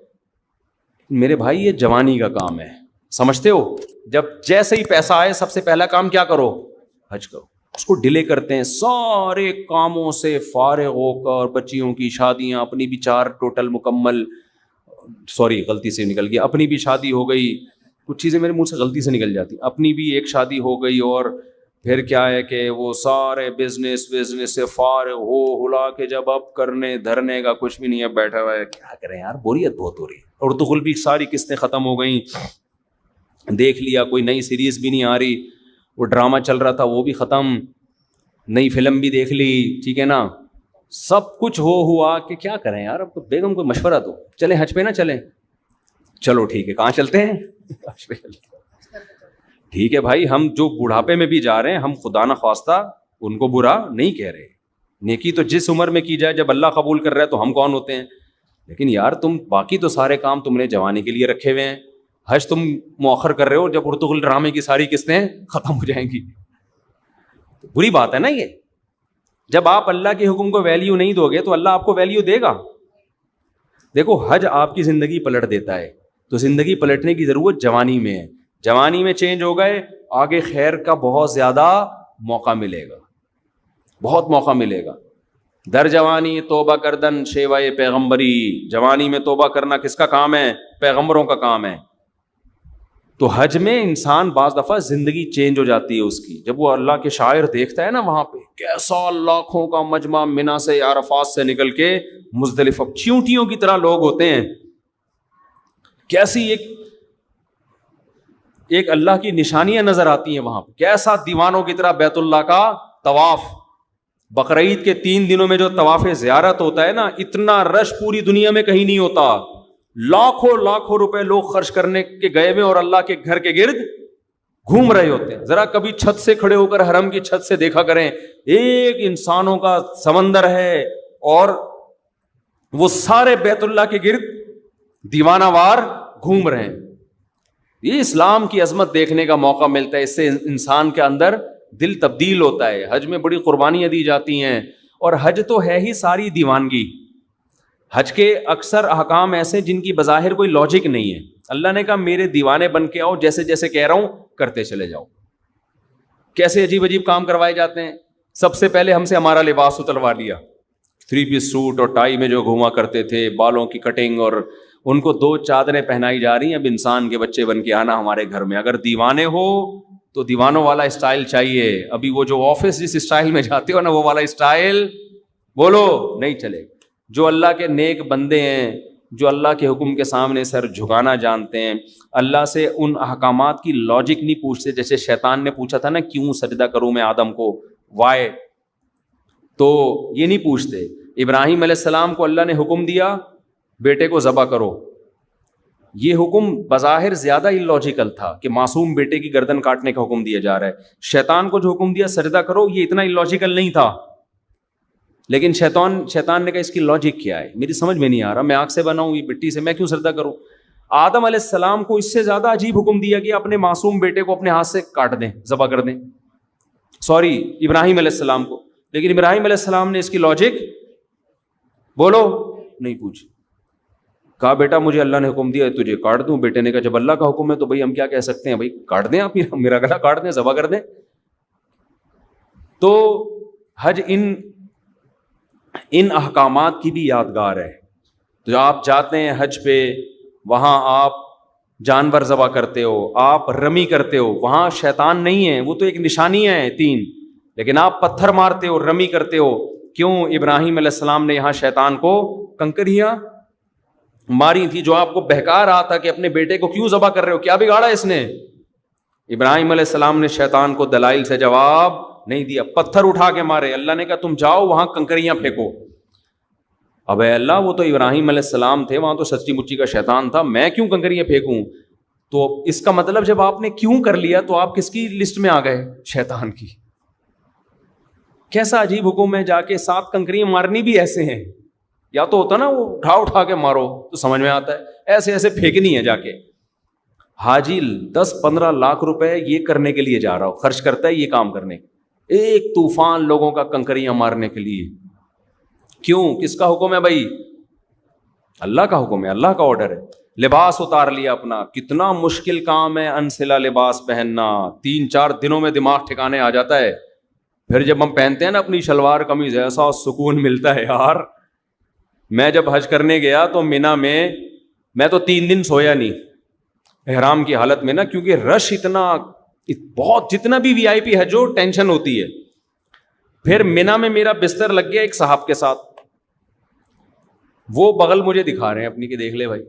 میرے بھائی یہ جوانی کا کام ہے، سمجھتے ہو؟ جب جیسے ہی پیسہ آئے سب سے پہلا کام کیا کرو؟ حج کرو. اس کو ڈیلے کرتے ہیں، سارے کاموں سے فارغ ہو کر، بچیوں کی شادیاں، اپنی بھی 4 ٹوٹل مکمل، غلطی سے نکل گیا، اپنی بھی شادی ہو گئی. کچھ چیزیں میرے منہ سے غلطی سے نکل جاتی. اپنی بھی ایک شادی ہو گئی، اور پھر کیا ہے کہ وہ سارے بزنس سے فارغ ہو ہلا کے جب اب کرنے دھرنے کا کچھ بھی نہیں ہے، بیٹھا ہوا ہے. کیا کریں یار، بوریت بہت ہو رہی ہے. اور تو بھی ساری قسطیں ختم ہو گئیں، دیکھ لیا کوئی نئی سیریز بھی نہیں آ رہی، وہ ڈرامہ چل رہا تھا وہ بھی ختم، نئی فلم بھی دیکھ لی، ٹھیک ہے نا، سب کچھ ہوا کہ کیا کریں یار. اب بیگم کو مشورہ دو، چلیں حج پہ نہ چلیں؟ چلو ٹھیک ہے، کہاں چلتے ہیں؟ حج پہ. ٹھیک ہے بھائی، ہم جو بڑھاپے میں بھی جا رہے ہیں، ہم خدا نہ خواستہ ان کو برا نہیں کہہ رہے. نیکی تو جس عمر میں کی جائے، جب اللہ قبول کر رہا ہے تو ہم کون ہوتے ہیں. لیکن یار تم باقی تو سارے کام تم نے جوانی کے لیے رکھے ہوئے ہیں، حج تم مؤخر کر رہے ہو جب ارطغرل ڈرامے کی ساری قسطیں ختم ہو جائیں گی. بری بات ہے نا یہ. جب آپ اللہ کے حکم کو ویلیو نہیں دو گے تو اللہ آپ کو ویلیو دے گا. دیکھو حج آپ کی زندگی پلٹ دیتا ہے، تو زندگی پلٹنے کی ضرورت جوانی میں ہے. جوانی میں چینج ہو گئے، آگے خیر کا بہت زیادہ موقع ملے گا، بہت موقع ملے گا. در جوانی توبہ کردن شیوائے پیغمبری. جوانی میں توبہ کرنا کس کا کام ہے؟ پیغمبروں کا کام ہے. تو حج میں انسان بعض دفعہ زندگی چینج ہو جاتی ہے اس کی. جب وہ اللہ کے شاعر دیکھتا ہے نا، وہاں پہ کیسا لاکھوں کا مجمع منا سے عرفات سے نکل کے مزدلفہ، چیونٹیوں کی طرح لوگ ہوتے ہیں. کیسی ایک اللہ کی نشانیاں نظر آتی ہیں وہاں پہ. کیسا دیوانوں کی طرح بیت اللہ کا طواف. بقرعید کے 3 دنوں میں جو طواف زیارت ہوتا ہے نا، اتنا رش پوری دنیا میں کہیں نہیں ہوتا. لاکھوں روپے لوگ خرچ کرنے کے گئے میں اور اللہ کے گھر کے گرد گھوم رہے ہوتے ہیں. ذرا کبھی چھت سے کھڑے ہو کر حرم کی چھت سے دیکھا کریں, ایک انسانوں کا سمندر ہے اور وہ سارے بیت اللہ کے گرد دیوانہ وار گھوم رہے ہیں. یہ اسلام کی عظمت دیکھنے کا موقع ملتا ہے, اس سے انسان کے اندر دل تبدیل ہوتا ہے. حج میں بڑی قربانیاں دی جاتی ہیں, اور حج تو ہے ہی ساری دیوانگی. حج کے اکثر احکام ایسے جن کی بظاہر کوئی لاجک نہیں ہے. اللہ نے کہا میرے دیوانے بن کے آؤ, جیسے جیسے کہہ رہا ہوں کرتے چلے جاؤ. کیسے عجیب عجیب کام کروائے جاتے ہیں. سب سے پہلے ہم سے ہمارا لباس اتروا لیا, 3 پیس سوٹ اور ٹائی میں جو گھوما کرتے تھے, بالوں کی کٹنگ, اور ان کو 2 چادریں پہنائی جا رہی ہیں. اب انسان کے بچے بن کے آنا ہمارے گھر میں. اگر دیوانے ہو تو دیوانوں والا اسٹائل چاہیے. ابھی وہ جو آفس جس اسٹائل میں جاتے ہو نا, وہ والا اسٹائل بولو نہیں چلے. جو اللہ کے نیک بندے ہیں, جو اللہ کے حکم کے سامنے سر جھکانا جانتے ہیں, اللہ سے ان احکامات کی لاجک نہیں پوچھتے. جیسے شیطان نے پوچھا تھا نا, کیوں سجدہ کروں میں آدم کو, وائے, تو یہ نہیں پوچھتے. ابراہیم علیہ السلام کو اللہ نے حکم دیا بیٹے کو ذبح کرو. یہ حکم بظاہر زیادہ اللاجیکل تھا کہ معصوم بیٹے کی گردن کاٹنے کا حکم دیا جا رہا ہے. شیطان کو جو حکم دیا سجدہ کرو, یہ اتنا اللاجیکل نہیں تھا. لیکن شیطان نے کہا اس کی لاجک کیا ہے, میری سمجھ میں نہیں آ رہا, میں آگ سے بنا ہوں, یہ مٹی سے, میں کیوں سجدہ کروں. آدم علیہ السلام کو اس سے زیادہ عجیب حکم دیا کہ اپنے معصوم بیٹے کو اپنے ہاتھ سے کاٹ دیں, ذبح کر دیں. سوری, ابراہیم علیہ السلام کو. لیکن ابراہیم علیہ السلام نے اس کی لاجک بولو نہیں پوچھی. کہا بیٹا مجھے اللہ نے حکم دیا تجھے کاٹ دوں. بیٹے نے کہا جب اللہ کا حکم ہے تو بھائی ہم کیا کہہ سکتے ہیں, بھائی کاٹ دیں آپ, میرا گلا کاٹ دیں, ذبح کر دیں. تو حج ان احکامات کی بھی یادگار ہے. تو آپ جاتے ہیں حج پہ, وہاں آپ جانور ذبح کرتے ہو, آپ رمی کرتے ہو, وہاں شیطان نہیں ہے, وہ تو ایک نشانیاں ہیں 3, لیکن آپ پتھر مارتے ہو, رمی کرتے ہو. کیوں؟ ابراہیم علیہ السلام نے یہاں شیطان کو کنکریاں ماری تھی, جو آپ کو بہکا رہا تھا کہ اپنے بیٹے کو کیوں ذبح کر رہے ہو, کیا بگاڑا اس نے. ابراہیم علیہ السلام نے شیطان کو دلائل سے جواب نہیں دیا, پتھر اٹھا کے مارے. اللہ نے کہا تم جاؤ وہاں کنکریاں پھینکو. اب اے اللہ, وہ تو ابراہیم علیہ السلام تھے, وہاں تو سچی مچی کا شیطان تھا, میں کیوں کنکریاں پھینکوں. تو اس کا مطلب جب آپ نے کیوں کر لیا تو آپ کس کی لسٹ میں آ گئے, شیطان کی. کیسا عجیب حکم ہے, جا کے 7 کنکریاں مارنی بھی ایسے ہیں. یا تو ہوتا نا وہ اٹھا کے مارو تو سمجھ میں آتا ہے, ایسے ایسے پھینکنی ہے جا کے. حاجی 10-15 لاکھ روپے یہ کرنے کے لیے جا رہا ہو, خرچ کرتا ہے یہ کام کرنے, ایک طوفان لوگوں کا کنکریاں مارنے کے لیے. کیوں؟ کس کا حکم ہے بھائی؟ اللہ کا حکم ہے, اللہ کا آرڈر ہے. لباس اتار لیا اپنا, کتنا مشکل کام ہے انسلا لباس پہننا. 3-4 دنوں میں دماغ ٹھکانے آ جاتا ہے. پھر جب ہم پہنتے ہیں نا اپنی شلوار قمیض, ایسا سکون ملتا ہے یار. میں جب حج کرنے گیا تو مینا میں تو 3 دن سویا نہیں احرام کی حالت میں نا, کیونکہ رش اتنا بہت, جتنا بھی وی آئی پی حج ہو ٹینشن ہوتی ہے. پھر مینا میں میرا بستر لگ گیا ایک صاحب کے ساتھ, وہ بغل مجھے دکھا رہے ہیں اپنی کہ دیکھ لے بھائی,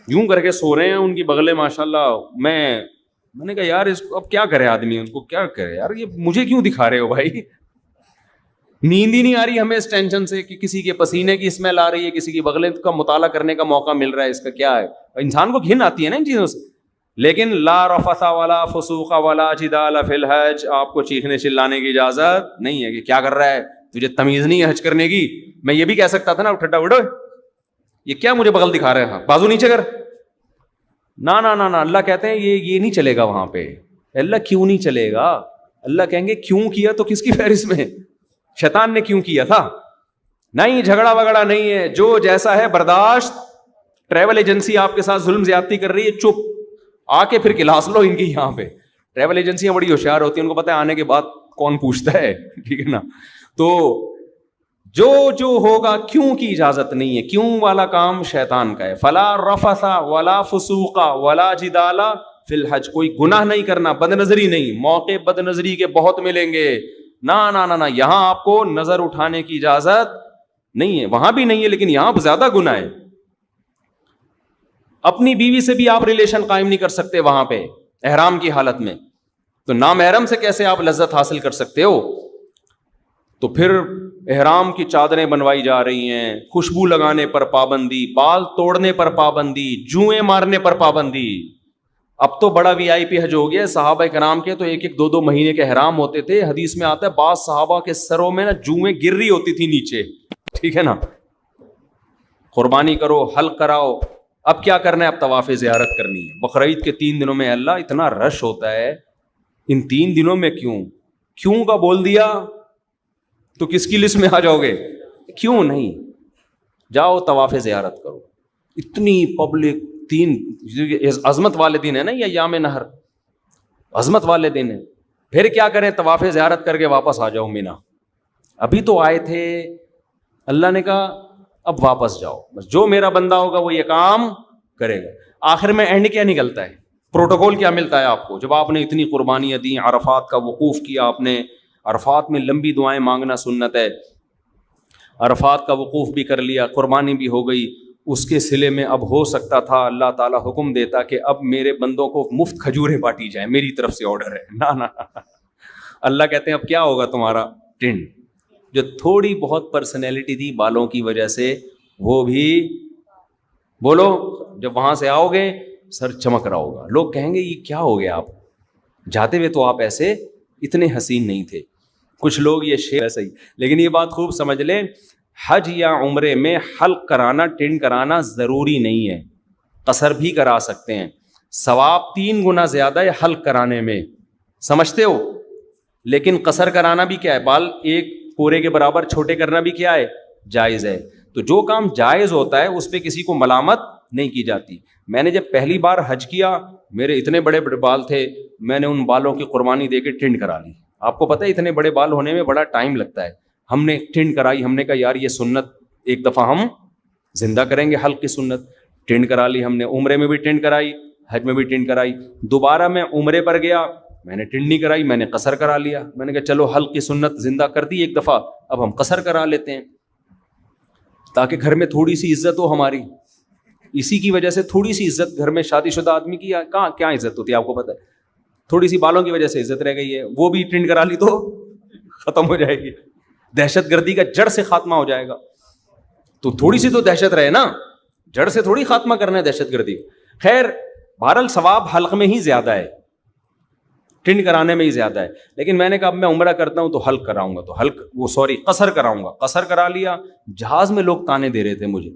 یوں کر کے سو رہے ہیں, ان کی بغلیں ماشاءاللہ. میں نے کہا یار اس کو اب کیا کرے آدمی, ان کو کیا کرے یار, یہ مجھے کیوں دکھا رہے ہو بھائی. نیند ہی نہیں آ رہی ہمیں اس ٹینشن سے کہ کسی کے پسینے کی اسمیل آ رہی ہے, کسی کی بغلیں کا مطالعہ کرنے کا موقع مل رہا ہے, اس کا کیا ہے. انسان کو گھن آتی ہے نا ان چیزوں سے. لیکن لا رفث ولا فسوق ولا جدال فی الحج, آپ کو چیخنے چلانے کی اجازت نہیں ہے. کہ کیا کر رہا ہے, تجھے تمیز نہیں ہے حج کرنے کی. میں یہ بھی کہہ سکتا تھا نا ٹھڈا وڈو, یہ کیا مجھے بغل دکھا رہے ہیں, بازو نیچے کر. نہ نہ نہ, اللہ کہتے ہیں یہ نہیں چلے گا وہاں پہ. اللہ کیوں نہیں چلے گا؟ اللہ کہیں گے کیوں کیا تو کس کی فہرست میں, شیطان نے کیوں کیا تھا. نہیں, جھگڑا وگڑا نہیں ہے, جو جیسا ہے برداشت. ٹریول ایجنسی آپ کے ساتھ ظلم زیادتی کر رہی ہے, چپ, آ کے پھر کلاس لو ان کی. یہاں پہ ٹریول ایجنسیاں بڑی ہوشیار ہوتی ہیں, ان کو پتہ ہے آنے کے بعد کون پوچھتا ہے, ٹھیک ہے نا. تو جو ہوگا کیوں کی اجازت نہیں ہے, کیوں والا کام شیطان کا ہے. فلا رفث ولا فسوق ولا جدال فی الحج, کوئی گناہ نہیں کرنا, بد نظری نہیں. موقع بد نظری کے بہت ملیں گے, نہ, یہاں آپ کو نظر اٹھانے کی اجازت نہیں ہے. وہاں بھی نہیں ہے لیکن یہاں زیادہ گناہ ہے. اپنی بیوی سے بھی آپ ریلیشن قائم نہیں کر سکتے وہاں پہ احرام کی حالت میں, تو نامحرم سے کیسے آپ لذت حاصل کر سکتے ہو. تو پھر احرام کی چادریں بنوائی جا رہی ہیں, خوشبو لگانے پر پابندی, بال توڑنے پر پابندی, جوئیں مارنے پر پابندی. اب تو بڑا وی آئی پی حج ہو گیا. صحابہ کرام کے تو 1-2 مہینے کے احرام ہوتے تھے. حدیث میں آتا ہے بعض صحابہ کے سروں میں نا جوئیں گر رہی ہوتی تھی نیچے. ٹھیک ہے نا, قربانی کرو, حلق کراؤ. اب کیا کرنا ہے؟ اب طواف زیارت کرنی ہے. بقرعید کے 3 دنوں میں اللہ اتنا رش ہوتا ہے, ان 3 دنوں میں کیوں کا بول دیا تو کس کی لسٹ میں آ جاؤ گے؟ کیوں نہیں, جاؤ طواف زیارت کرو. اتنی پبلک, 3 عظمت والے دن ہے نا یہ ایام نہر, عظمت والے دن ہے. پھر کیا کریں؟ طواف زیارت کر کے واپس آ جاؤ مینا. ابھی تو آئے تھے, اللہ نے کہا اب واپس جاؤ, بس جو میرا بندہ ہوگا وہ یہ کام کرے گا. آخر میں اینڈ کیا نکلتا ہے؟ پروٹوکول کیا ملتا ہے آپ کو؟ جب آپ نے اتنی قربانیاں دی, عرفات کا وقوف کیا آپ نے, عرفات میں لمبی دعائیں مانگنا سنت ہے, عرفات کا وقوف بھی کر لیا, قربانی بھی ہو گئی, اس کے صلے میں اب ہو سکتا تھا اللہ تعالیٰ حکم دیتا کہ اب میرے بندوں کو مفت کھجوریں بانٹی جائیں, میری طرف سے آرڈر ہے. نا اللہ کہتے ہیں اب کیا ہوگا تمہارا ٹنڈ, جو تھوڑی بہت پرسنالٹی تھی بالوں کی وجہ سے, وہ بھی بولو جب وہاں سے آؤ گے سر چمک رہا ہوگا. لوگ کہیں گے یہ کیا ہو گیا, آپ جاتے ہوئے تو آپ ایسے اتنے حسین نہیں تھے. کچھ لوگ یہ شیء ایسا ہی, لیکن یہ بات خوب سمجھ لیں, حج یا عمرے میں حلق کرانا, ٹنڈ کرانا ضروری نہیں ہے, قصر بھی کرا سکتے ہیں. ثواب 3 گنا زیادہ ہے حلق کرانے میں, سمجھتے ہو. لیکن قصر کرانا بھی کیا ہے, بال ایک پورے کے برابر چھوٹے کرنا بھی کیا ہے, جائز ہے. تو جو کام جائز ہوتا ہے اس پہ کسی کو ملامت نہیں کی جاتی. میں نے جب پہلی بار حج کیا, میرے اتنے بڑے بڑے بال تھے, میں نے ان بالوں کی قربانی دے کے ٹنڈ کرا لی. آپ کو پتہ ہے اتنے بڑے بال ہونے میں بڑا ٹائم لگتا ہے. ہم نے ٹنڈ کرائی, ہم نے کہا یار یہ سنت ایک دفعہ ہم زندہ کریں گے, حلق کی سنت. ٹنڈ کرا لی ہم نے, عمرے میں بھی ٹنڈ کرائی, حج میں بھی ٹنڈ کرائی. دوبارہ میں عمرے پر گیا, میں نے ٹنڈ نہیں کرائی, میں نے قصر کرا لیا. میں نے کہا چلو حلق کی سنت زندہ کر دی ایک دفعہ, اب ہم قصر کرا لیتے ہیں تاکہ گھر میں تھوڑی سی عزت ہو ہماری. اسی کی وجہ سے تھوڑی سی عزت گھر میں شادی شدہ آدمی کی کہاں کیا عزت ہوتی ہے آپ کو پتہ ہے, تھوڑی سی بالوں کی وجہ سے عزت رہ گئی ہے. وہ بھی ٹنڈ کرا لی تو ختم ہو جائے گی, دہشت گردی کا جڑ سے خاتمہ ہو جائے گا. تو تھوڑی سی تو دہشت رہے نا, جڑ سے تھوڑی خاتمہ کرنا ہے دہشت گردی. خیر بہرحال ثواب حلق میں ہی زیادہ ہے, ٹنڈ کرانے میں ہی زیادہ ہے. لیکن میں نے کہا اب میں عمرہ کرتا ہوں تو حلق کراؤں گا, تو قصر کراؤں گا. قصر کرا لیا. جہاز میں لوگ تانے دے رہے تھے مجھے,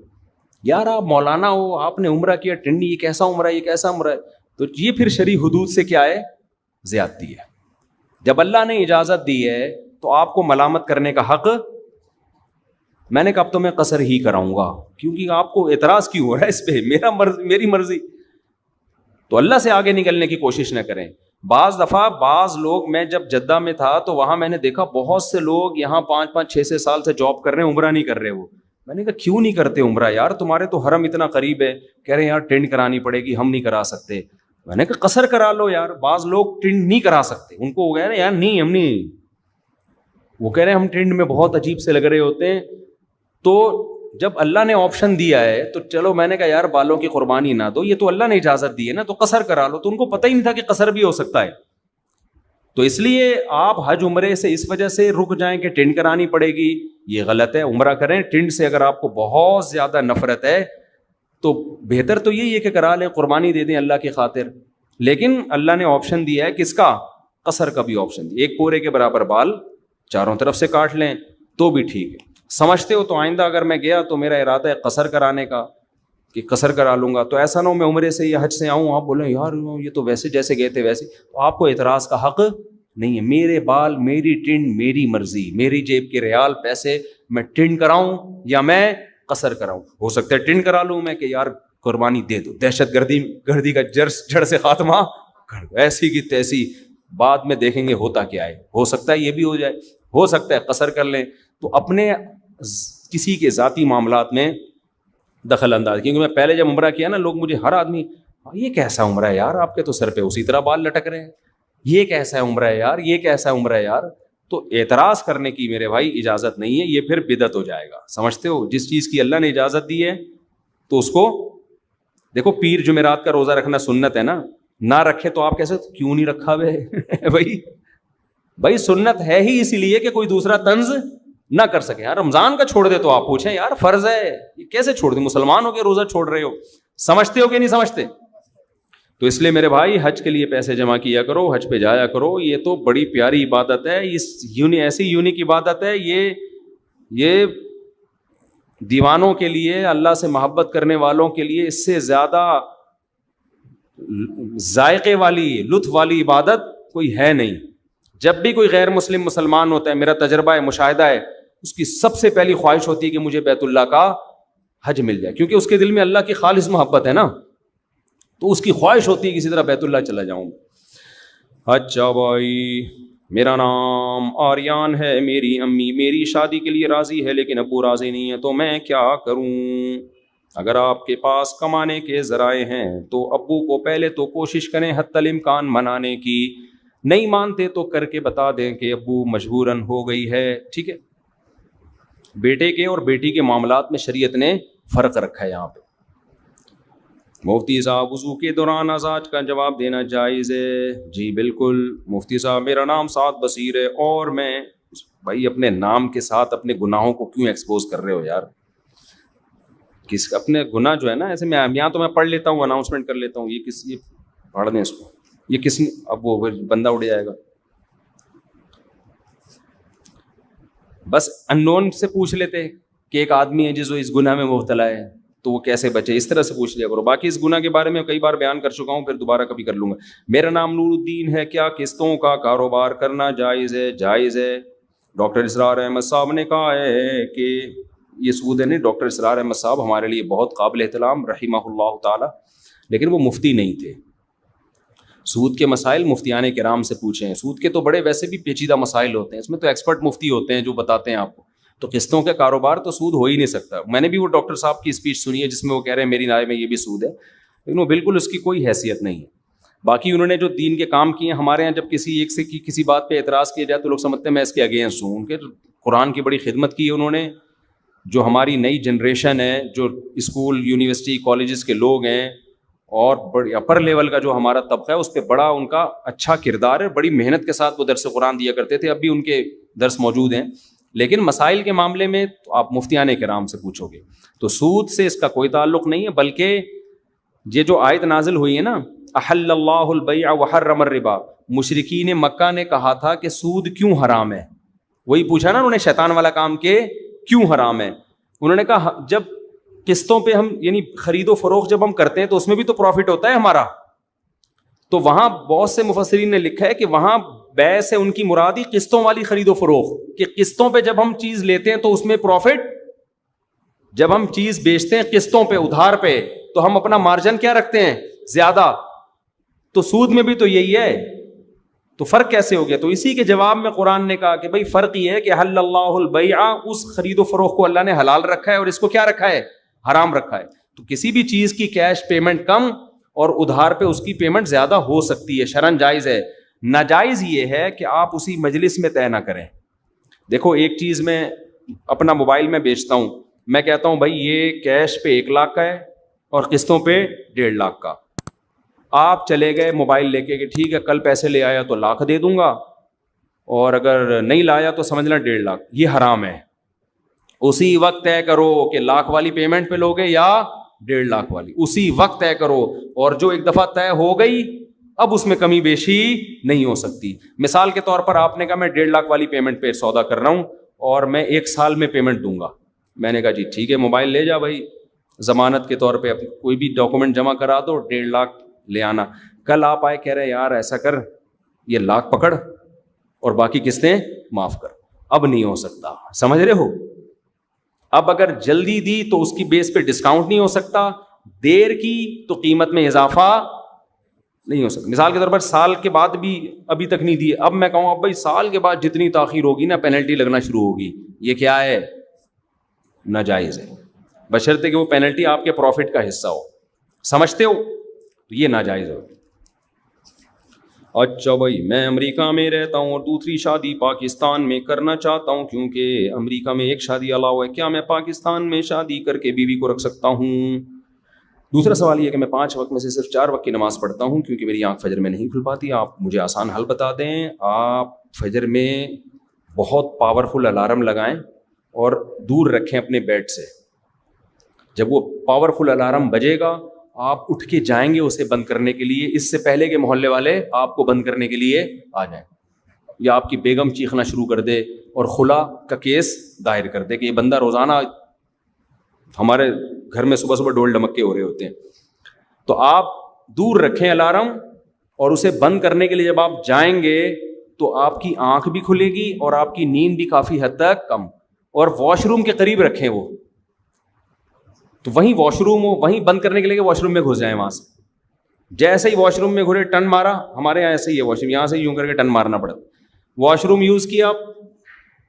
یار آپ مولانا ہو, آپ نے عمرہ کیا, ٹنڈ یہ کیسا عمرہ ہے, یہ کیسا عمرہ ہے. تو یہ پھر شرعی حدود سے کیا ہے, زیادتی ہے. جب اللہ نے اجازت دی ہے تو آپ کو ملامت کرنے کا حق. میں نے کہا اب تو میں قصر ہی کراؤں گا, کیونکہ آپ کو اعتراض کیوں ہو رہا ہے اس پہ, میری مرضی. تو اللہ سے آگے نکلنے کی کوشش نہ کریں. بعض دفعہ بعض لوگ, میں جب جدہ میں تھا تو وہاں میں نے دیکھا بہت سے لوگ یہاں 5-6 سال سے جاب کر رہے ہیں, عمرہ نہیں کر رہے. وہ میں نے کہا کیوں نہیں کرتے عمرہ یار, تمہارے تو حرم اتنا قریب ہے. کہہ رہے ہیں یار ٹنڈ کرانی پڑے گی, ہم نہیں کرا سکتے. میں نے کہا قصر کرا لو یار. بعض لوگ ٹنڈ نہیں کرا سکتے, ان کو ہو گیا نا یار نہیں ہم نہیں, وہ کہہ رہے ہیں ہم ٹنڈ میں بہت عجیب سے لگ رہے ہوتے ہیں. تو جب اللہ نے آپشن دیا ہے تو چلو, میں نے کہا یار بالوں کی قربانی نہ دو, یہ تو اللہ نے اجازت دی ہے نا, تو قصر کرا لو. تو ان کو پتہ ہی نہیں تھا کہ قصر بھی ہو سکتا ہے. تو اس لیے آپ حج عمرے سے اس وجہ سے رک جائیں کہ ٹنڈ کرانی پڑے گی, یہ غلط ہے. عمرہ کریں ٹنڈ سے. اگر آپ کو بہت زیادہ نفرت ہے تو بہتر تو یہی ہے کہ کرا لیں, قربانی دے دیں اللہ کی خاطر. لیکن اللہ نے آپشن دیا ہے کس کا, قصر کا بھی آپشن دیا. ایک پورے کے برابر بال چاروں طرف سے کاٹ لیں تو بھی ٹھیک ہے. سمجھتے ہو؟ تو آئندہ اگر میں گیا تو میرا ارادہ ہے قصر کرانے کا, کہ قصر کرا لوں گا. تو ایسا نہ ہو میں عمرے سے یا حج سے آؤں, آپ بولیں یار یہ تو ویسے جیسے گئے تھے ویسے. تو آپ کو اعتراض کا حق نہیں ہے. میرے بال, میری ٹنڈ, میری مرضی, میری جیب کے ریال پیسے, میں ٹنڈ کراؤں یا میں قصر کراؤں. ہو سکتا ہے ٹنڈ کرا لوں میں کہ یار قربانی دے دو, دہشت گردی کا جڑ سے خاتمہ کر دو, ایسی کی تیسی, بعد میں دیکھیں گے ہوتا کیا ہے. ہو سکتا ہے یہ بھی ہو جائے, ہو سکتا ہے قصر کر لیں. تو اپنے کسی کے ذاتی معاملات میں دخل انداز, کیونکہ میں پہلے جب عمرہ کیا نا, لوگ مجھے ہر آدمی یہ کیسا عمرہ ہے یار, آپ کے تو سر پہ اسی طرح بال لٹک رہے ہیں, یہ کیسا ہے عمرہ ہے یار, یہ کیسا ہے عمرہ ہے یار. تو اعتراض کرنے کی میرے بھائی اجازت نہیں ہے, یہ پھر بدعت ہو جائے گا. سمجھتے ہو؟ جس چیز کی اللہ نے اجازت دی ہے تو اس کو دیکھو. پیر جمعرات کا روزہ رکھنا سنت ہے نا, نہ رکھے تو آپ کیسے, کیوں نہیں رکھا بھائی سنت ہے ہی اسی لیے کہ کوئی دوسرا طنز نہ کر سکے. یار رمضان کا چھوڑ دے تو آپ پوچھیں یار فرض ہے, یہ کیسے چھوڑ دیں, مسلمان ہو کے روزہ چھوڑ رہے ہو. سمجھتے ہو کہ نہیں سمجھتے؟ تو اس لیے میرے بھائی حج کے لیے پیسے جمع کیا کرو, حج پہ جایا کرو. یہ تو بڑی پیاری عبادت ہے, ایسی یونیک عبادت ہے. یہ دیوانوں کے لیے, اللہ سے محبت کرنے والوں کے لیے اس سے زیادہ ذائقے والی, لطف والی عبادت کوئی ہے نہیں. جب بھی کوئی غیر مسلم مسلمان ہوتا ہے, میرا تجربہ ہے, مشاہدہ ہے, اس کی سب سے پہلی خواہش ہوتی ہے کہ مجھے بیت اللہ کا حج مل جائے, کیونکہ اس کے دل میں اللہ کی خالص محبت ہے نا, تو اس کی خواہش ہوتی ہے کسی طرح بیت اللہ چلا جاؤں. اچھا بھائی, میرا نام آریان ہے, میری امی میری شادی کے لیے راضی ہے لیکن ابو راضی نہیں ہے, تو میں کیا کروں؟ اگر آپ کے پاس کمانے کے ذرائع ہیں تو ابو کو پہلے تو کوشش کریں حتی الامکان منانے کی, نہیں مانتے تو کر کے بتا دیں کہ ابو مجبوراً ہو گئی ہے. ٹھیک ہے, بیٹے کے اور بیٹی کے معاملات میں شریعت نے فرق رکھا ہے یہاں پہ. مفتی صاحب, وضو کے دوران ازواج کا جواب دینا جائز ہے؟ جی بالکل. مفتی صاحب, میرا نام سعد بصیر ہے اور میں. بھائی اپنے نام کے ساتھ اپنے گناہوں کو کیوں ایکسپوز کر رہے ہو یار؟ اپنے گناہ جو ہے نا, ایسے میں یہاں تو میں پڑھ لیتا ہوں, اناؤنسمنٹ کر لیتا ہوں, یہ پڑھ دیں اس کو, یہ کس نے, اب وہ بندہ اڑ جائے گا. بس ان نون سے پوچھ لیتے کہ ایک آدمی ہے جس اس گناہ میں مبتلا ہے تو وہ کیسے بچے, اس طرح سے پوچھ لیا کرو. باقی اس گناہ کے بارے میں کئی بار بیان کر چکا ہوں, پھر دوبارہ کبھی کر لوں گا. میرا نام نور الدین ہے, کیا قسطوں کا کاروبار کرنا جائز ہے؟ جائز ہے. ڈاکٹر اسرار احمد صاحب نے کہا ہے کہ یہ سود ہے نہیں. ڈاکٹر اسرار احمد صاحب ہمارے لیے بہت قابل احترام رحمہ اللہ تعالی, لیکن وہ مفتی نہیں تھے. سود کے مسائل مفتیان کرام سے پوچھیں. سود کے تو بڑے ویسے بھی پیچیدہ مسائل ہوتے ہیں, اس میں تو ایکسپرٹ مفتی ہوتے ہیں جو بتاتے ہیں آپ کو. تو قسطوں کا کاروبار تو سود ہو ہی نہیں سکتا. میں نے بھی وہ ڈاکٹر صاحب کی اسپیچ سنی ہے جس میں وہ کہہ رہے ہیں میری رائے میں یہ بھی سود ہے, لیکن وہ بالکل اس کی کوئی حیثیت نہیں ہے. باقی انہوں نے جو دین کے کام کیے ہیں, ہمارے یہاں جب کسی ایک سے کسی بات پہ اعتراض کیا جائے تو لوگ سمجھتے ہیں میں اس کے اگینسٹ ہوں. ان کے قرآن کی بڑی خدمت کی ہے انہوں نے. جو ہماری نئی جنریشن ہے, جو اسکول یونیورسٹی کالجز کے لوگ ہیں, اور بڑی اپر لیول کا جو ہمارا طبقہ ہے, اس پہ بڑا ان کا اچھا کردار ہے. بڑی محنت کے ساتھ وہ درس قرآن دیا کرتے تھے, اب بھی ان کے درس موجود ہیں. لیکن مسائل کے معاملے میں تو آپ مفتیان کرام سے پوچھو گے. تو سود سے اس کا کوئی تعلق نہیں ہے, بلکہ یہ جو آیت نازل ہوئی ہے نا, احل اللہ البیع وحرم الربا, مشرکین مکہ نے کہا تھا کہ سود کیوں حرام ہے. وہی پوچھا نا انہوں نے, شیطان والا کام کہ کیوں حرام ہے. انہوں نے کہا جب قسطوں پہ ہم یعنی خرید و فروخت جب ہم کرتے ہیں تو اس میں بھی تو پروفٹ ہوتا ہے ہمارا. تو وہاں بہت سے مفسرین نے لکھا ہے کہ وہاں بیع سے ان کی مرادی قسطوں والی خرید و فروخت, کہ قسطوں پہ جب ہم چیز لیتے ہیں تو اس میں پروفٹ, جب ہم چیز بیچتے ہیں قسطوں پہ ادھار پہ تو ہم اپنا مارجن کیا رکھتے ہیں؟ زیادہ. تو سود میں بھی تو یہی ہے, تو فرق کیسے ہو گیا؟ تو اسی کے جواب میں قرآن نے کہا کہ بھائی فرق یہ ہے کہ حل اللہ البیع, اس خرید و فروخت کو اللہ نے حلال رکھا ہے اور اس کو کیا رکھا ہے؟ حرام رکھا ہے. تو کسی بھی چیز کی کیش پیمنٹ کم اور ادھار پہ اس کی پیمنٹ زیادہ ہو سکتی ہے, شرعاً جائز ہے. ناجائز یہ ہے کہ آپ اسی مجلس میں طے نہ کریں. دیکھو ایک چیز میں اپنا موبائل میں بیچتا ہوں, میں کہتا ہوں بھائی یہ کیش پہ 1 لاکھ کا ہے اور قسطوں پہ 1.5 لاکھ کا. آپ چلے گئے موبائل لے کے کہ ٹھیک ہے کل پیسے لے آیا تو 1 لاکھ دے دوں گا, اور اگر نہیں لایا تو سمجھ لینا 1.5 لاکھ. یہ حرام ہے. اسی وقت طے کرو کہ 1 لاکھ والی پیمنٹ پہ لوگے یا 1.5 لاکھ والی, اسی وقت طے کرو. اور جو ایک دفعہ طے ہو گئی اب اس میں کمی بیشی نہیں ہو سکتی. مثال کے طور پر آپ نے کہا میں 1.5 لاکھ والی پیمنٹ پہ سودا کر رہا ہوں اور میں 1 سال میں پیمنٹ دوں گا. میں نے کہا جی ٹھیک ہے, موبائل لے جا بھائی, ضمانت کے طور پہ کوئی بھی ڈاکومنٹ جمع کرا دو, 1.5 لاکھ لے آنا. کل آپ آئے کہہ رہے یار ایسا کر, یہ 1 لاکھ پکڑ اور باقی قسطیں معاف کر. اب نہیں ہو سکتا, سمجھ رہے ہو؟ اب اگر جلدی دی تو اس کی بیس پہ ڈسکاؤنٹ نہیں ہو سکتا, دیر کی تو قیمت میں اضافہ نہیں ہو سکتا. مثال کے طور پر سال کے بعد بھی ابھی تک نہیں دی, اب میں کہوں اب بھائی سال کے بعد جتنی تاخیر ہوگی نا پینلٹی لگنا شروع ہوگی. یہ کیا ہے؟ ناجائز ہے, بشرطے کہ وہ پینلٹی آپ کے پروفٹ کا حصہ ہو. سمجھتے ہو؟ تو یہ ناجائز ہو. اچھا بھائی, میں امریکہ میں رہتا ہوں اور دوسری شادی پاکستان میں کرنا چاہتا ہوں کیونکہ امریکہ میں ایک شادی الاؤ ہے, کیا میں پاکستان میں شادی کر کے بیوی کو رکھ سکتا ہوں؟ دوسرا سوال یہ کہ میں 5 وقت میں سے صرف 4 وقت کی نماز پڑھتا ہوں کیونکہ میری آنکھ فجر میں نہیں کھل پاتی. آپ مجھے آسان حل بتا دیں. آپ فجر میں بہت پاورفل الارم لگائیں اور دور رکھیں اپنے بیڈ سے. جب وہ پاورفل الارم بجے گا آپ اٹھ کے جائیں گے اسے بند کرنے کے لیے اس سے پہلے کہ محلے والے آپ کو بند کرنے کے لیے آ جائیں, یا آپ کی بیگم چیخنا شروع کر دے اور خلا کا کیس دائر کر دے کہ یہ بندہ روزانہ ہمارے گھر میں صبح صبح ڈول ڈمکے ہو رہے ہوتے ہیں. تو آپ دور رکھیں الارم, اور اسے بند کرنے کے لیے جب آپ جائیں گے تو آپ کی آنکھ بھی کھلے گی اور آپ کی نیند بھی کافی حد تک کم. اور واش روم کے قریب رکھیں وہ, تو وہیں واش روم ہو, وہیں بند کرنے کے لیے واش روم میں گھس جائیں وہاں سے. جیسے ہی واش روم میں گھسے ٹن مارا, ہمارے یہاں ایسے ہی ہے واش روم, یہاں سے یوں کر کے ٹن مارنا پڑتا. واش روم یوز کیا,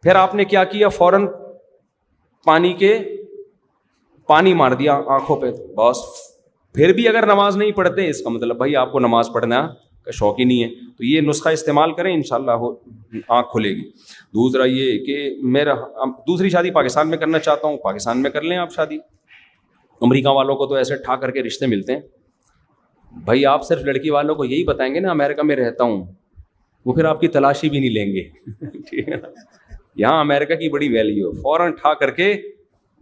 پھر آپ نے کیا کیا, فوراً پانی مار دیا آنکھوں پہ بس. پھر بھی اگر نماز نہیں پڑھتے اس کا مطلب بھائی آپ کو نماز پڑھنا کا شوق ہی نہیں ہے. تو یہ نسخہ استعمال کریں, انشاءاللہ آنکھ کھلے گی. دوسرا یہ کہ میرا دوسری شادی پاکستان میں کرنا چاہتا ہوں, پاکستان میں کر لیں آپ شادی. امریکہ والوں کو تو ایسے ٹھا کر کے رشتے ملتے ہیں. بھائی آپ صرف لڑکی والوں کو یہی بتائیں گے نا امریکہ میں رہتا ہوں, وہ پھر آپ کی تلاشی بھی نہیں لیں گے. ٹھیک ہے نا, یہاں امریکہ کی بڑی ویلیو, فوراً ٹھا کر کے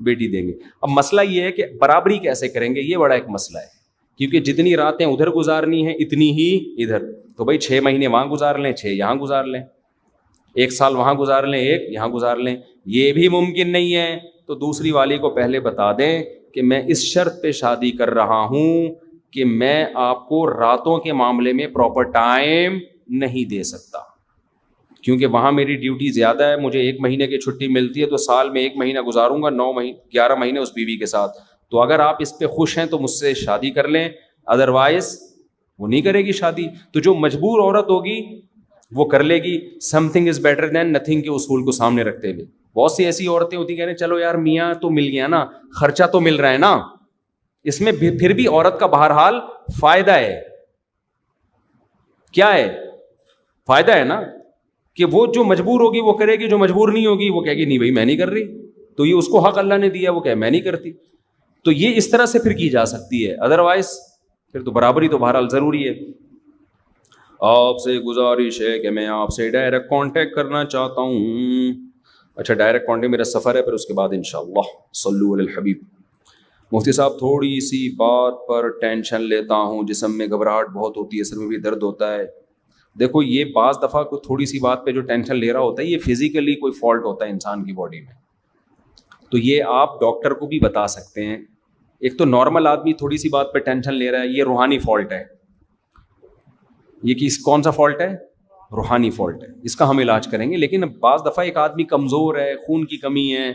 بیٹی دیں گے. اب مسئلہ یہ ہے کہ برابری کیسے کریں گے, یہ بڑا ایک مسئلہ ہے, کیونکہ جتنی راتیں ادھر گزارنی ہیں اتنی ہی ادھر. تو بھائی 6 مہینے وہاں گزار لیں, 6 یہاں گزار لیں, 1 سال وہاں گزار لیں, 1 یہاں گزار لیں. یہ بھی ممکن نہیں ہے تو دوسری والی کو پہلے بتا دیں کہ میں اس شرط پہ شادی کر رہا ہوں کہ میں آپ کو راتوں کے معاملے میں پراپر ٹائم نہیں دے سکتا, کیونکہ وہاں میری ڈیوٹی زیادہ ہے. مجھے 1 مہینے کی چھٹی ملتی ہے تو سال میں 1 مہینہ گزاروں گا, 11 مہینے اس بیوی کے ساتھ. تو اگر آپ اس پہ خوش ہیں تو مجھ سے شادی کر لیں, ادروائز وہ نہیں کرے گی شادی. تو جو مجبور عورت ہوگی وہ کر لے گی. Some thing is better than nothing کے اصول کو سامنے رکھتے ہوئے. بہت سی ایسی عورتیں ہوتی ہیں کہہ رہے چلو یار میاں تو مل گیا نا, خرچہ تو مل رہا ہے نا, اس میں پھر بھی عورت کا بہرحال فائدہ ہے. کیا ہے فائدہ ہے نا, کہ وہ جو مجبور ہوگی وہ کرے گی, جو مجبور نہیں ہوگی وہ کہے گی نہیں بھائی میں نہیں کر رہی. تو یہ اس کو حق اللہ نے دیا, وہ کہے میں نہیں کرتی. تو یہ اس طرح سے پھر کی جا سکتی ہے, ادروائز پھر تو برابری تو بہرحال ضروری ہے. آپ سے گزارش ہے کہ میں آپ سے ڈائریکٹ کانٹیکٹ کرنا چاہتا ہوں. اچھا ڈائریکٹ کانٹیکٹ میرا سفر ہے, پھر اس کے بعد انشاءاللہ صلو علی الحبیب. مفتی صاحب تھوڑی سی بات پر ٹینشن لیتا ہوں, جسم میں گھبراہٹ بہت ہوتی ہے, سر میں بھی درد ہوتا ہے. دیکھو یہ بعض دفعہ کوئی تھوڑی سی بات پہ جو ٹینشن لے رہا ہوتا ہے یہ فزیکلی کوئی فالٹ ہوتا ہے انسان کی باڈی میں, تو یہ آپ ڈاکٹر کو بھی بتا سکتے ہیں. ایک تو نارمل آدمی تھوڑی سی بات پہ ٹینشن لے رہا ہے, یہ روحانی فالٹ ہے. یہ کون سا فالٹ ہے؟ روحانی فالٹ ہے, اس کا ہم علاج کریں گے. لیکن بعض دفعہ ایک آدمی کمزور ہے, خون کی کمی ہے,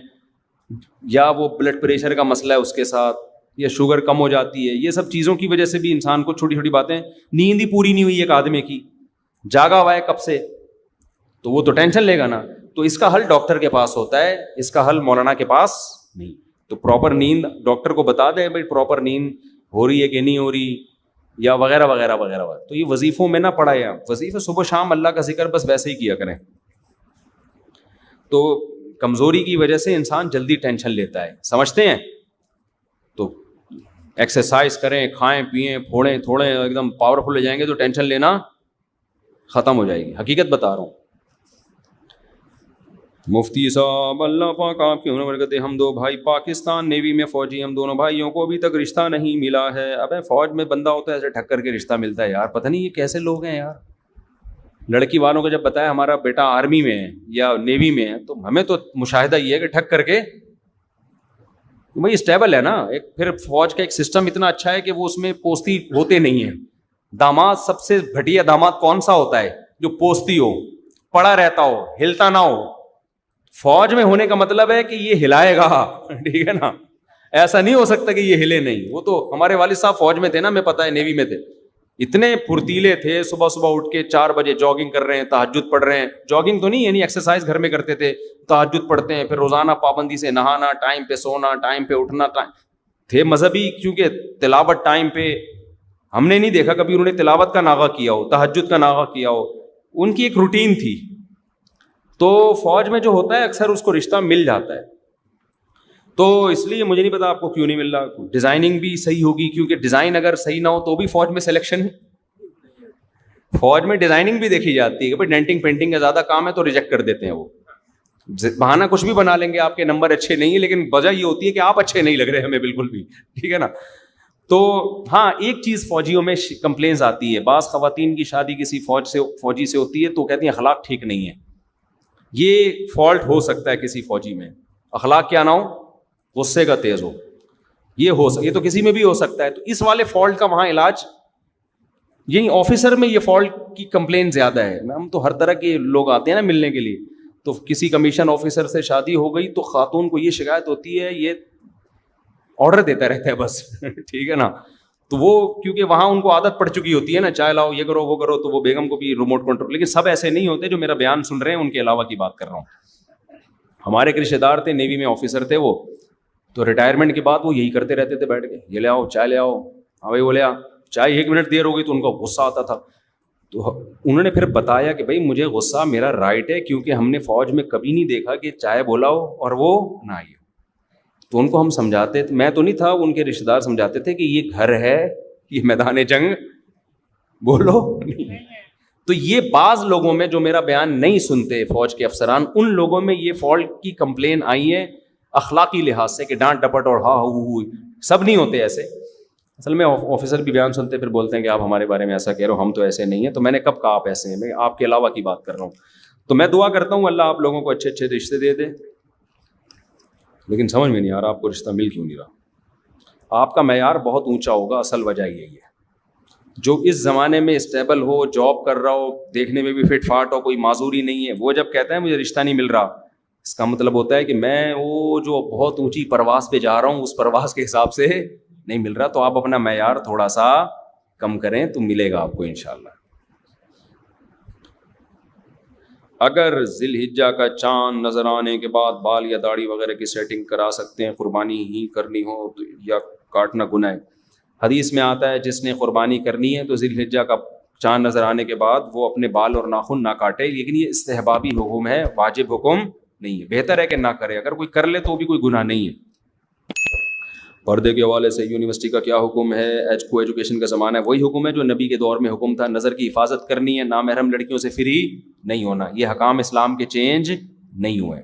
یا وہ بلڈ پریشر کا مسئلہ ہے اس کے ساتھ, یا شوگر کم ہو جاتی ہے, یہ سب چیزوں کی وجہ سے بھی انسان کو چھوٹی چھوٹی باتیں, نیند ہی پوری نہیں ہوئی ایک آدمی کی, جاگا ہوا ہے کب سے, تو وہ تو ٹینشن لے گا نا. تو اس کا حل ڈاکٹر کے پاس ہوتا ہے, اس کا حل مولانا کے پاس نہیں. تو پراپر نیند ڈاکٹر کو بتا دیں بھائی پراپر نیند ہو رہی ہے کہ نہیں ہو رہی, یا وغیرہ وغیرہ وغیرہ. تو یہ وظیفوں میں نہ پڑھائے آپ, وظیفے صبح شام اللہ کا ذکر بس ویسے ہی کیا کریں. تو کمزوری کی وجہ سے انسان جلدی ٹینشن لیتا ہے, سمجھتے ہیں؟ تو ایکسرسائز کریں, کھائیں پئیں, پھوڑیں تھوڑیں, ایک دم پاورفل ہو جائیں گے تو ٹینشن لینا ختم ہو جائے گی. حقیقت بتا رہا ہوں. مفتی صاحب اللہ پاک آپ کی عمر برکت. ہم 2 بھائی پاکستان نیوی میں فوجی, ہم دونوں بھائیوں کو ابھی تک رشتہ نہیں ملا ہے. ابے فوج میں بندہ ہوتا ہے ایسے ٹھک کر کے رشتہ ملتا ہے یار, پتہ نہیں یہ کیسے لوگ ہیں یار. لڑکی والوں کو جب بتایا ہمارا بیٹا آرمی میں ہے یا نیوی میں ہے, تو ہمیں تو مشاہدہ یہ ہے کہ ٹھک کر کے بھائی اسٹیبل ہے نا. ایک پھر فوج کا ایک سسٹم اتنا اچھا ہے کہ وہ اس میں پوستی ہوتے نہیں ہیں. داماد سب سے گھٹیا داماد کون سا ہوتا ہے؟ جو پوستی ہو, پڑا رہتا ہو, ہلتا نہ ہو. فوج میں ہونے کا مطلب ہے کہ یہ ہلائے گا, ٹھیک ہے نا. ایسا نہیں ہو سکتا کہ یہ ہلے نہیں. وہ تو ہمارے والد صاحب فوج میں تھے نا, ہمیں پتہ ہے, نیوی میں تھے, اتنے پھرتیلے تھے. صبح صبح اٹھ کے 4 بجے جاگنگ کر رہے ہیں, تہجد پڑھ رہے ہیں. جاگنگ تو نہیں, یعنی ایکسرسائز گھر میں کرتے تھے, تہجد پڑھتے ہیں, پھر روزانہ پابندی سے نہانا, ٹائم پہ سونا, ٹائم پہ اٹھنا. تھے مذہبی, کیونکہ تلاوت ٹائم پہ. ہم نے نہیں دیکھا کبھی انہوں نے تلاوت کا ناغہ کیا ہو, تہجد کا ناغہ کیا ہو. ان کی ایک روٹین تھی. تو فوج میں جو ہوتا ہے اکثر اس کو رشتہ مل جاتا ہے. تو اس لیے مجھے نہیں پتا آپ کو کیوں نہیں مل رہا. ڈیزائننگ بھی صحیح ہوگی, کیونکہ ڈیزائن اگر صحیح نہ ہو تو بھی فوج میں سلیکشن, فوج میں ڈیزائننگ بھی دیکھی جاتی ہے کہ بھائی ڈینٹنگ پینٹنگ کا زیادہ کام ہے تو ریجیکٹ کر دیتے ہیں. وہ بہانہ کچھ بھی بنا لیں گے, آپ کے نمبر اچھے نہیں ہیں, لیکن وجہ یہ ہوتی ہے کہ آپ اچھے نہیں لگ رہے ہمیں بالکل بھی, ٹھیک ہے نا. تو ہاں ایک چیز فوجیوں میں کمپلینز آتی ہے، بعض خواتین کی شادی کسی فوجی سے ہوتی ہے تو کہتی ہیں اخلاق ٹھیک نہیں ہے. یہ فالٹ ہو سکتا ہے کسی فوجی میں، اخلاق کیا نہ ہو، غصے کا تیز ہو، یہ تو کسی میں بھی ہو سکتا ہے. تو اس والے فالٹ کا وہاں علاج یہی آفیسر میں یہ فالٹ کی کمپلین زیادہ ہے. ہم تو ہر طرح کے لوگ آتے ہیں نا ملنے کے لیے، تو کسی کمیشن آفیسر سے شادی ہو گئی تو خاتون کو یہ شکایت ہوتی ہے، یہ آرڈر دیتا رہتا ہے بس ٹھیک ہے نا. تو وہ کیونکہ وہاں ان کو عادت پڑ چکی ہوتی ہے نا، چائے لاؤ، یہ کرو وہ کرو، تو وہ بیگم کو بھی ریموٹ کنٹرول. لیکن سب ایسے نہیں ہوتے جو میرا بیان سن رہے ہیں، ان کے علاوہ کی بات کر رہا ہوں. ہمارے ایک رشتے دار تھے، نیوی میں آفیسر تھے وہ، تو ریٹائرمنٹ کے بعد وہ یہی کرتے رہتے تھے بیٹھ کے، یہ لے آؤ چائے لے آؤ، ہاں بھائی وہ لے آ چائے، 1 منٹ دیر ہو گئی تو ان کو غصہ آتا تھا. تو انہوں نے پھر بتایا کہ بھائی مجھے غصہ میرا رائٹ ہے، کیونکہ ہم نے فوج میں کبھی نہیں دیکھا کہ چائے بولاؤ اور وہ نہ آئیے. تو ان کو ہم سمجھاتے تھے، میں تو نہیں تھا، ان کے رشتے دار سمجھاتے تھے کہ یہ گھر ہے، یہ میدان جنگ بولو نہیں. تو یہ بعض لوگوں میں جو میرا بیان نہیں سنتے، فوج کے افسران، ان لوگوں میں یہ فالٹ کی کمپلین آئی ہے اخلاقی لحاظ سے کہ ڈانٹ ڈپٹ اور ہاں ہو. سب نہیں ہوتے ایسے. اصل میں آفیسر بھی بیان سنتے پھر بولتے ہیں کہ آپ ہمارے بارے میں ایسا کہہ رہے ہو، ہم تو ایسے نہیں ہیں. تو میں نے کب کہا آپ ایسے ہیں؟ میں آپ کے علاوہ کی بات کر رہا ہوں. تو میں دعا کرتا ہوں اللہ آپ لوگوں کو اچھے اچھے رشتے دے دے، لیکن سمجھ میں نہیں آ رہا آپ کو رشتہ مل کیوں نہیں رہا. آپ کا معیار بہت اونچا ہوگا، اصل وجہ یہی ہے. جو اس زمانے میں اسٹیبل ہو، جاب کر رہا ہو، دیکھنے میں بھی فٹ فاٹ ہو، کوئی معذوری نہیں ہے، وہ جب کہتا ہے مجھے رشتہ نہیں مل رہا، اس کا مطلب ہوتا ہے کہ میں وہ جو بہت اونچی پرواز پہ جا رہا ہوں اس پرواز کے حساب سے نہیں مل رہا. تو آپ اپنا معیار تھوڑا سا کم کریں تو ملے گا آپ کو انشاءاللہ. اگر ذی الحجہ کا چاند نظر آنے کے بعد بال یا داڑھی وغیرہ کی سیٹنگ کرا سکتے ہیں، قربانی ہی کرنی ہو یا کاٹنا گناہ ہے؟ حدیث میں آتا ہے جس نے قربانی کرنی ہے تو ذی الحجہ کا چاند نظر آنے کے بعد وہ اپنے بال اور ناخن نہ کاٹے. لیکن یہ استحبابی حکم ہے، واجب حکم نہیں ہے. بہتر ہے کہ نہ کرے، اگر کوئی کر لے تو بھی کوئی گناہ نہیں ہے. پردے کے حوالے سے یونیورسٹی کا کیا حکم ہے؟ کو ایجوکیشن کا زمانہ ہے، وہی حکم ہے جو نبی کے دور میں حکم تھا. نظر کی حفاظت کرنی ہے، نامحرم لڑکیوں سے فری نہیں ہونا. یہ حکام اسلام کے چینج نہیں ہوئے.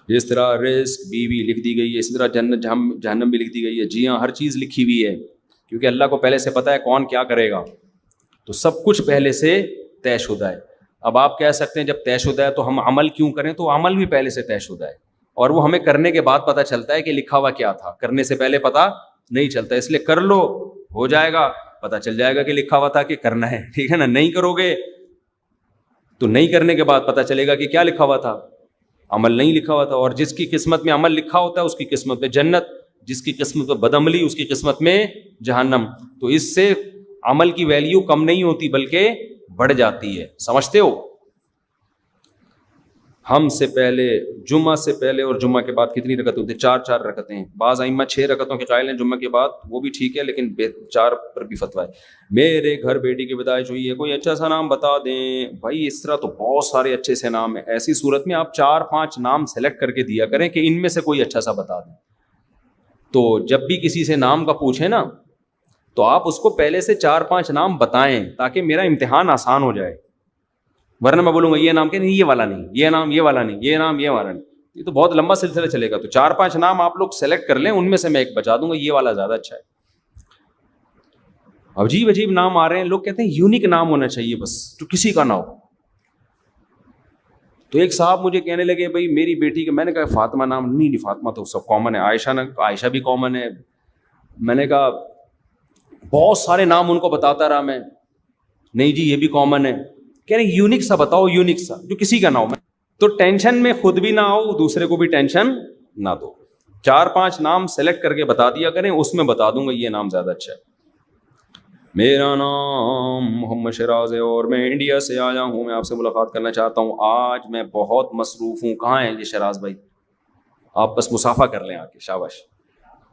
جس طرح رزق بیوی لکھ دی گئی ہے، اسی طرح جنت جہنم بھی لکھ دی گئی ہے. جی ہاں، ہر چیز لکھی ہوئی ہے، کیونکہ اللہ کو پہلے سے پتہ ہے کون کیا کرے گا. تو سب کچھ پہلے سے طے شدہ ہے. اب آپ کہہ سکتے ہیں جب طے شدہ ہے تو ہم عمل کیوں کریں؟ تو عمل بھی پہلے سے طے شدہ ہے، اور وہ ہمیں کرنے کے بعد پتہ چلتا ہے کہ لکھا ہوا کیا تھا. کرنے سے پہلے پتہ نہیں چلتا، اس لیے کر لو، ہو جائے گا، پتہ چل جائے گا کہ لکھا ہوا تھا کہ کرنا ہے. ٹھیک ہے نا؟ نہیں کرو گے تو نہیں کرنے کے بعد پتہ چلے گا کہ کیا لکھا ہوا تھا، عمل نہیں لکھا ہوا تھا. اور جس کی قسمت میں عمل لکھا ہوتا ہے اس کی قسمت میں جنت، جس کی قسمت میں بدعملی اس کی قسمت میں جہنم. تو اس سے عمل کی ویلیو کم نہیں ہوتی بلکہ بڑھ جاتی ہے. سمجھتے ہو؟ ہم سے پہلے، جمعہ سے پہلے اور جمعہ کے بعد کتنی رکعتیں ہوتی ہیں؟ 4 رکعتیں ہیں. بعض ائمہ 6 رکعتوں کے قائل ہیں جمعہ کے بعد، وہ بھی ٹھیک ہے، لیکن 4 پر بھی فتویٰ ہے. میرے گھر بیٹی کی پیدائش ہوئی ہے، کوئی اچھا سا نام بتا دیں. بھائی اس طرح تو بہت سارے اچھے سے نام ہیں. ایسی صورت میں آپ 4-5 نام سلیکٹ کر کے دیا کریں کہ ان میں سے کوئی اچھا سا بتا دیں. تو جب بھی کسی سے نام کا پوچھیں نا تو آپ اس کو پہلے سے 4-5 نام بتائیں تاکہ میرا امتحان آسان ہو جائے. ورنہ میں بولوں گا یہ نام کہ نہیں، یہ والا نہیں، یہ نام یہ والا نہیں، یہ نام یہ والا نہیں، یہ تو بہت لمبا سلسلہ چلے گا. تو 4-5 نام آپ لوگ سلیکٹ کر لیں، ان میں سے میں ایک بچا دوں گا، یہ والا زیادہ اچھا ہے. عجیب عجیب نام آ رہے ہیں، لوگ کہتے ہیں یونیک نام ہونا چاہیے بس، جو کسی کا نہ ہو. تو ایک صاحب مجھے کہنے لگے بھائی میری بیٹی کا، میں نے کہا فاطمہ نام نہیں، فاطمہ تو سب کامن ہے، عائشہ بھی کامن ہے. میں نے کہا بہت سارے نام ان کو بتاتا رہا میں، نہیں جی یہ بھی کامن ہے. کہہ رہے یونیک سا بتاؤ، یونیک سا جو کسی کا نہ ہو. تو ٹینشن میں خود بھی نہ آؤ، دوسرے کو بھی ٹینشن نہ دو. 4-5 نام سلیکٹ کر کے بتا دیا کریں، اس میں بتا دوں گا یہ نام زیادہ اچھا ہے. میرا نام محمد شراز ہے اور میں انڈیا سے آیا ہوں، میں آپ سے ملاقات کرنا چاہتا ہوں. آج میں بہت مصروف ہوں. کہاں ہیں یہ شراز بھائی؟ آپ بس مصافحہ کر لیں آ کے، شاباش.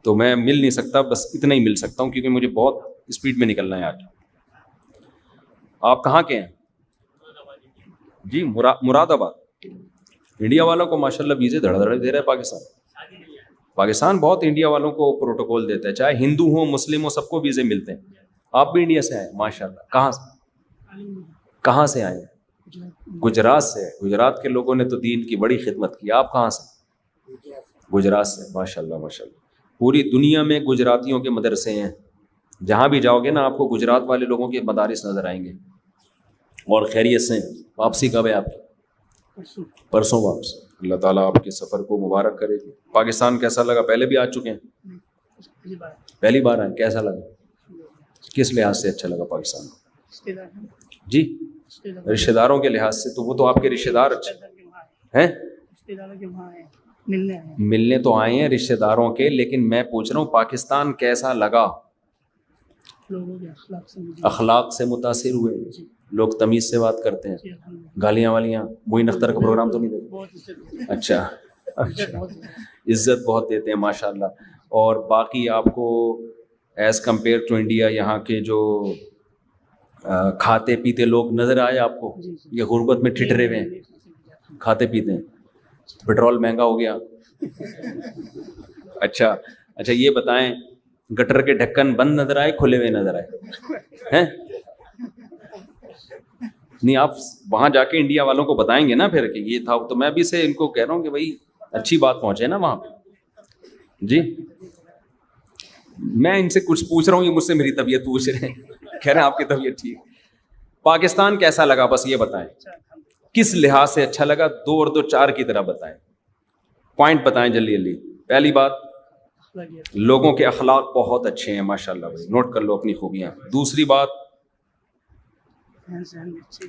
تو میں مل نہیں سکتا، بس اتنا ہی مل سکتا ہوں کیونکہ مجھے بہت اسپیڈ میں نکلنا ہے آج. آپ کہاں کے ہیں؟ جی مراد آباد. انڈیا والوں کو ماشاءاللہ ویزے دھڑ دھڑ دے رہا ہے پاکستان بہت انڈیا والوں کو پروٹوکول دیتا ہے، چاہے ہندو ہوں مسلم ہوں، سب کو ویزے ملتے ہیں. آپ بھی انڈیا سے آئے ماشاءاللہ. کہاں سے آئے؟ گجرات سے. گجرات کے لوگوں نے تو دین کی بڑی خدمت کی. آپ کہاں سے؟ گجرات سے. ماشاءاللہ ماشاءاللہ. پوری دنیا میں گجراتیوں کے مدرسے ہیں، جہاں بھی جاؤ گے نا آپ کو گجرات والے لوگوں کے مدارس نظر آئیں گے. اور خیریت سے واپسی کب ہے آپ کی؟ پرسوں واپس. اللہ تعالیٰ آپ کے سفر کو مبارک کرے. پاکستان کیسا لگا؟ پہلے بھی آ چکے ہیں؟ پہلی بار آئے. کیسا لگا؟ کس لحاظ سے اچھا لگا پاکستان؟ جی رشتہ داروں کے لحاظ سے. تو وہ تو آپ کے رشتہ دار اچھے ہیں، ملنے تو آئے ہیں رشتہ داروں کے، لیکن میں پوچھ رہا ہوں پاکستان کیسا لگا؟ اخلاق سے متاثر ہوئے؟ لوگ تمیز سے بات کرتے ہیں؟ گالیاں والیاں؟ معین اختر کا پروگرام تو نہیں دیکھتے؟ اچھا عزت بہت دیتے ہیں ماشاء اللہ. اور باقی آپ کو ایز کمپیئر ٹو انڈیا یہاں کے جو کھاتے پیتے لوگ نظر آئے آپ کو؟ یہ غربت میں ٹھٹرے ہوئے ہیں، کھاتے پیتے ہیں. پٹرول مہنگا ہو گیا. اچھا یہ بتائیں گٹر کے ڈھکن بند نظر آئے کھلے ہوئے نظر آئے ہیں؟ نہیں آپ وہاں جا کے انڈیا والوں کو بتائیں گے نا پھر کہ یہ تھا. تو میں بھی سے ان کو کہہ رہا ہوں کہ بھائی اچھی بات پہنچے نا وہاں پہ. جی میں ان سے کچھ پوچھ رہا ہوں، یہ مجھ سے میری طبیعت پوچھ رہے ہیں، کہہ رہے ہیں آپ کی طبیعت ٹھیک. پاکستان کیسا لگا بس یہ بتائیں، کس لحاظ سے اچھا لگا؟ 2 اور 2 4 کی طرح بتائیں، پوائنٹ بتائیں جلدی جلدی. پہلی بات لوگوں کے اخلاق بہت اچھے ہیں ماشاء اللہ بھائی، نوٹ کر لو اپنی خوبیاں. دوسری بات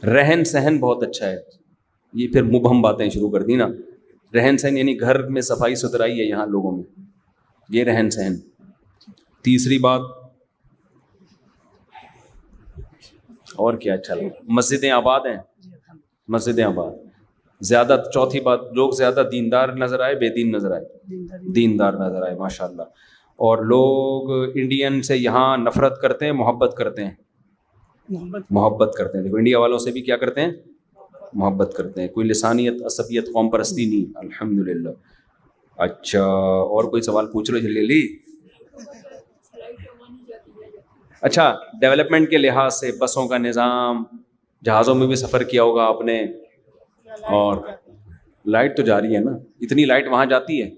رہن سہن بہت اچھا ہے. یہ پھر مبہم باتیں شروع کر دی نا. رہن سہن یعنی گھر میں صفائی ستھرائی ہے یہاں لوگوں میں، یہ رہن سہن. تیسری بات اور کیا اچھا لگا؟ مسجدیں آباد ہیں، مسجدیں آباد. زیادہ چوتھی بات لوگ زیادہ دیندار نظر آئے بے دین نظر آئے؟ دیندار نظر آئے ماشاء اللہ. اور لوگ انڈین سے یہاں نفرت کرتے ہیں محبت کرتے ہیں؟ محبت کرتے ہیں. دیکھو انڈیا والوں سے بھی کیا کرتے ہیں؟ محبت کرتے ہیں. کوئی لسانیت عصبیت قوم پرستی نہیں الحمدللہ. اچھا اور کوئی سوال پوچھ رہے جلی؟ اچھا ڈیولپمنٹ کے لحاظ سے بسوں کا نظام، جہازوں میں بھی سفر کیا ہوگا آپ نے، اور لائٹ تو جاری ہے نا. اتنی لائٹ وہاں جاتی ہے؟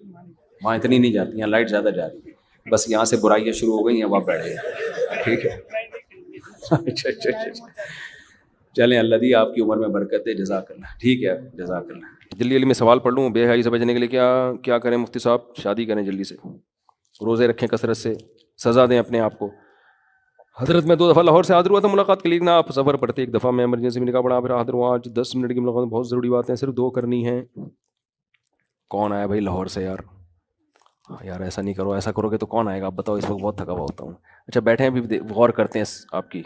وہاں اتنی نہیں جاتی، یہاں لائٹ زیادہ جا رہی ہے. بس یہاں سے برائیاں شروع ہو گئی ہیں، وہاں بیٹھ گئے. ٹھیک ہے اچھا چلیں اللہ دی آپ کی عمر میں برکت ہے. جزاک اللہ. ٹھیک ہے جزاک اللہ. جلدی میں سوال پڑھ لوں بے حیائی سے بچنے کے لیے کیا کریں مفتی صاحب؟ شادی کریں جلدی سے، روزے رکھیں کثرت سے، سزا دیں اپنے آپ کو. حضرت میں 2 دفعہ لاہور سے حاضر ہوا تھا ملاقات کے لیے نا، آپ سفر پڑتے 1 دفعہ میں ایمرجنسی میں نکاح پڑا، پھر حاضر ہوا. آج 10 منٹ کی ملاقات، بہت ضروری باتیں صرف 2 کرنی ہیں. کون آیا بھائی لاہور سے؟ یار ایسا نہیں کرو، ایسا کرو گے تو کون آئے گا؟ آپ بتاؤ، اس وقت بہت تھکا ہوا ہوتا ہوں. اچھا بیٹھے ہیں بھی غور کرتے ہیں آپ کی.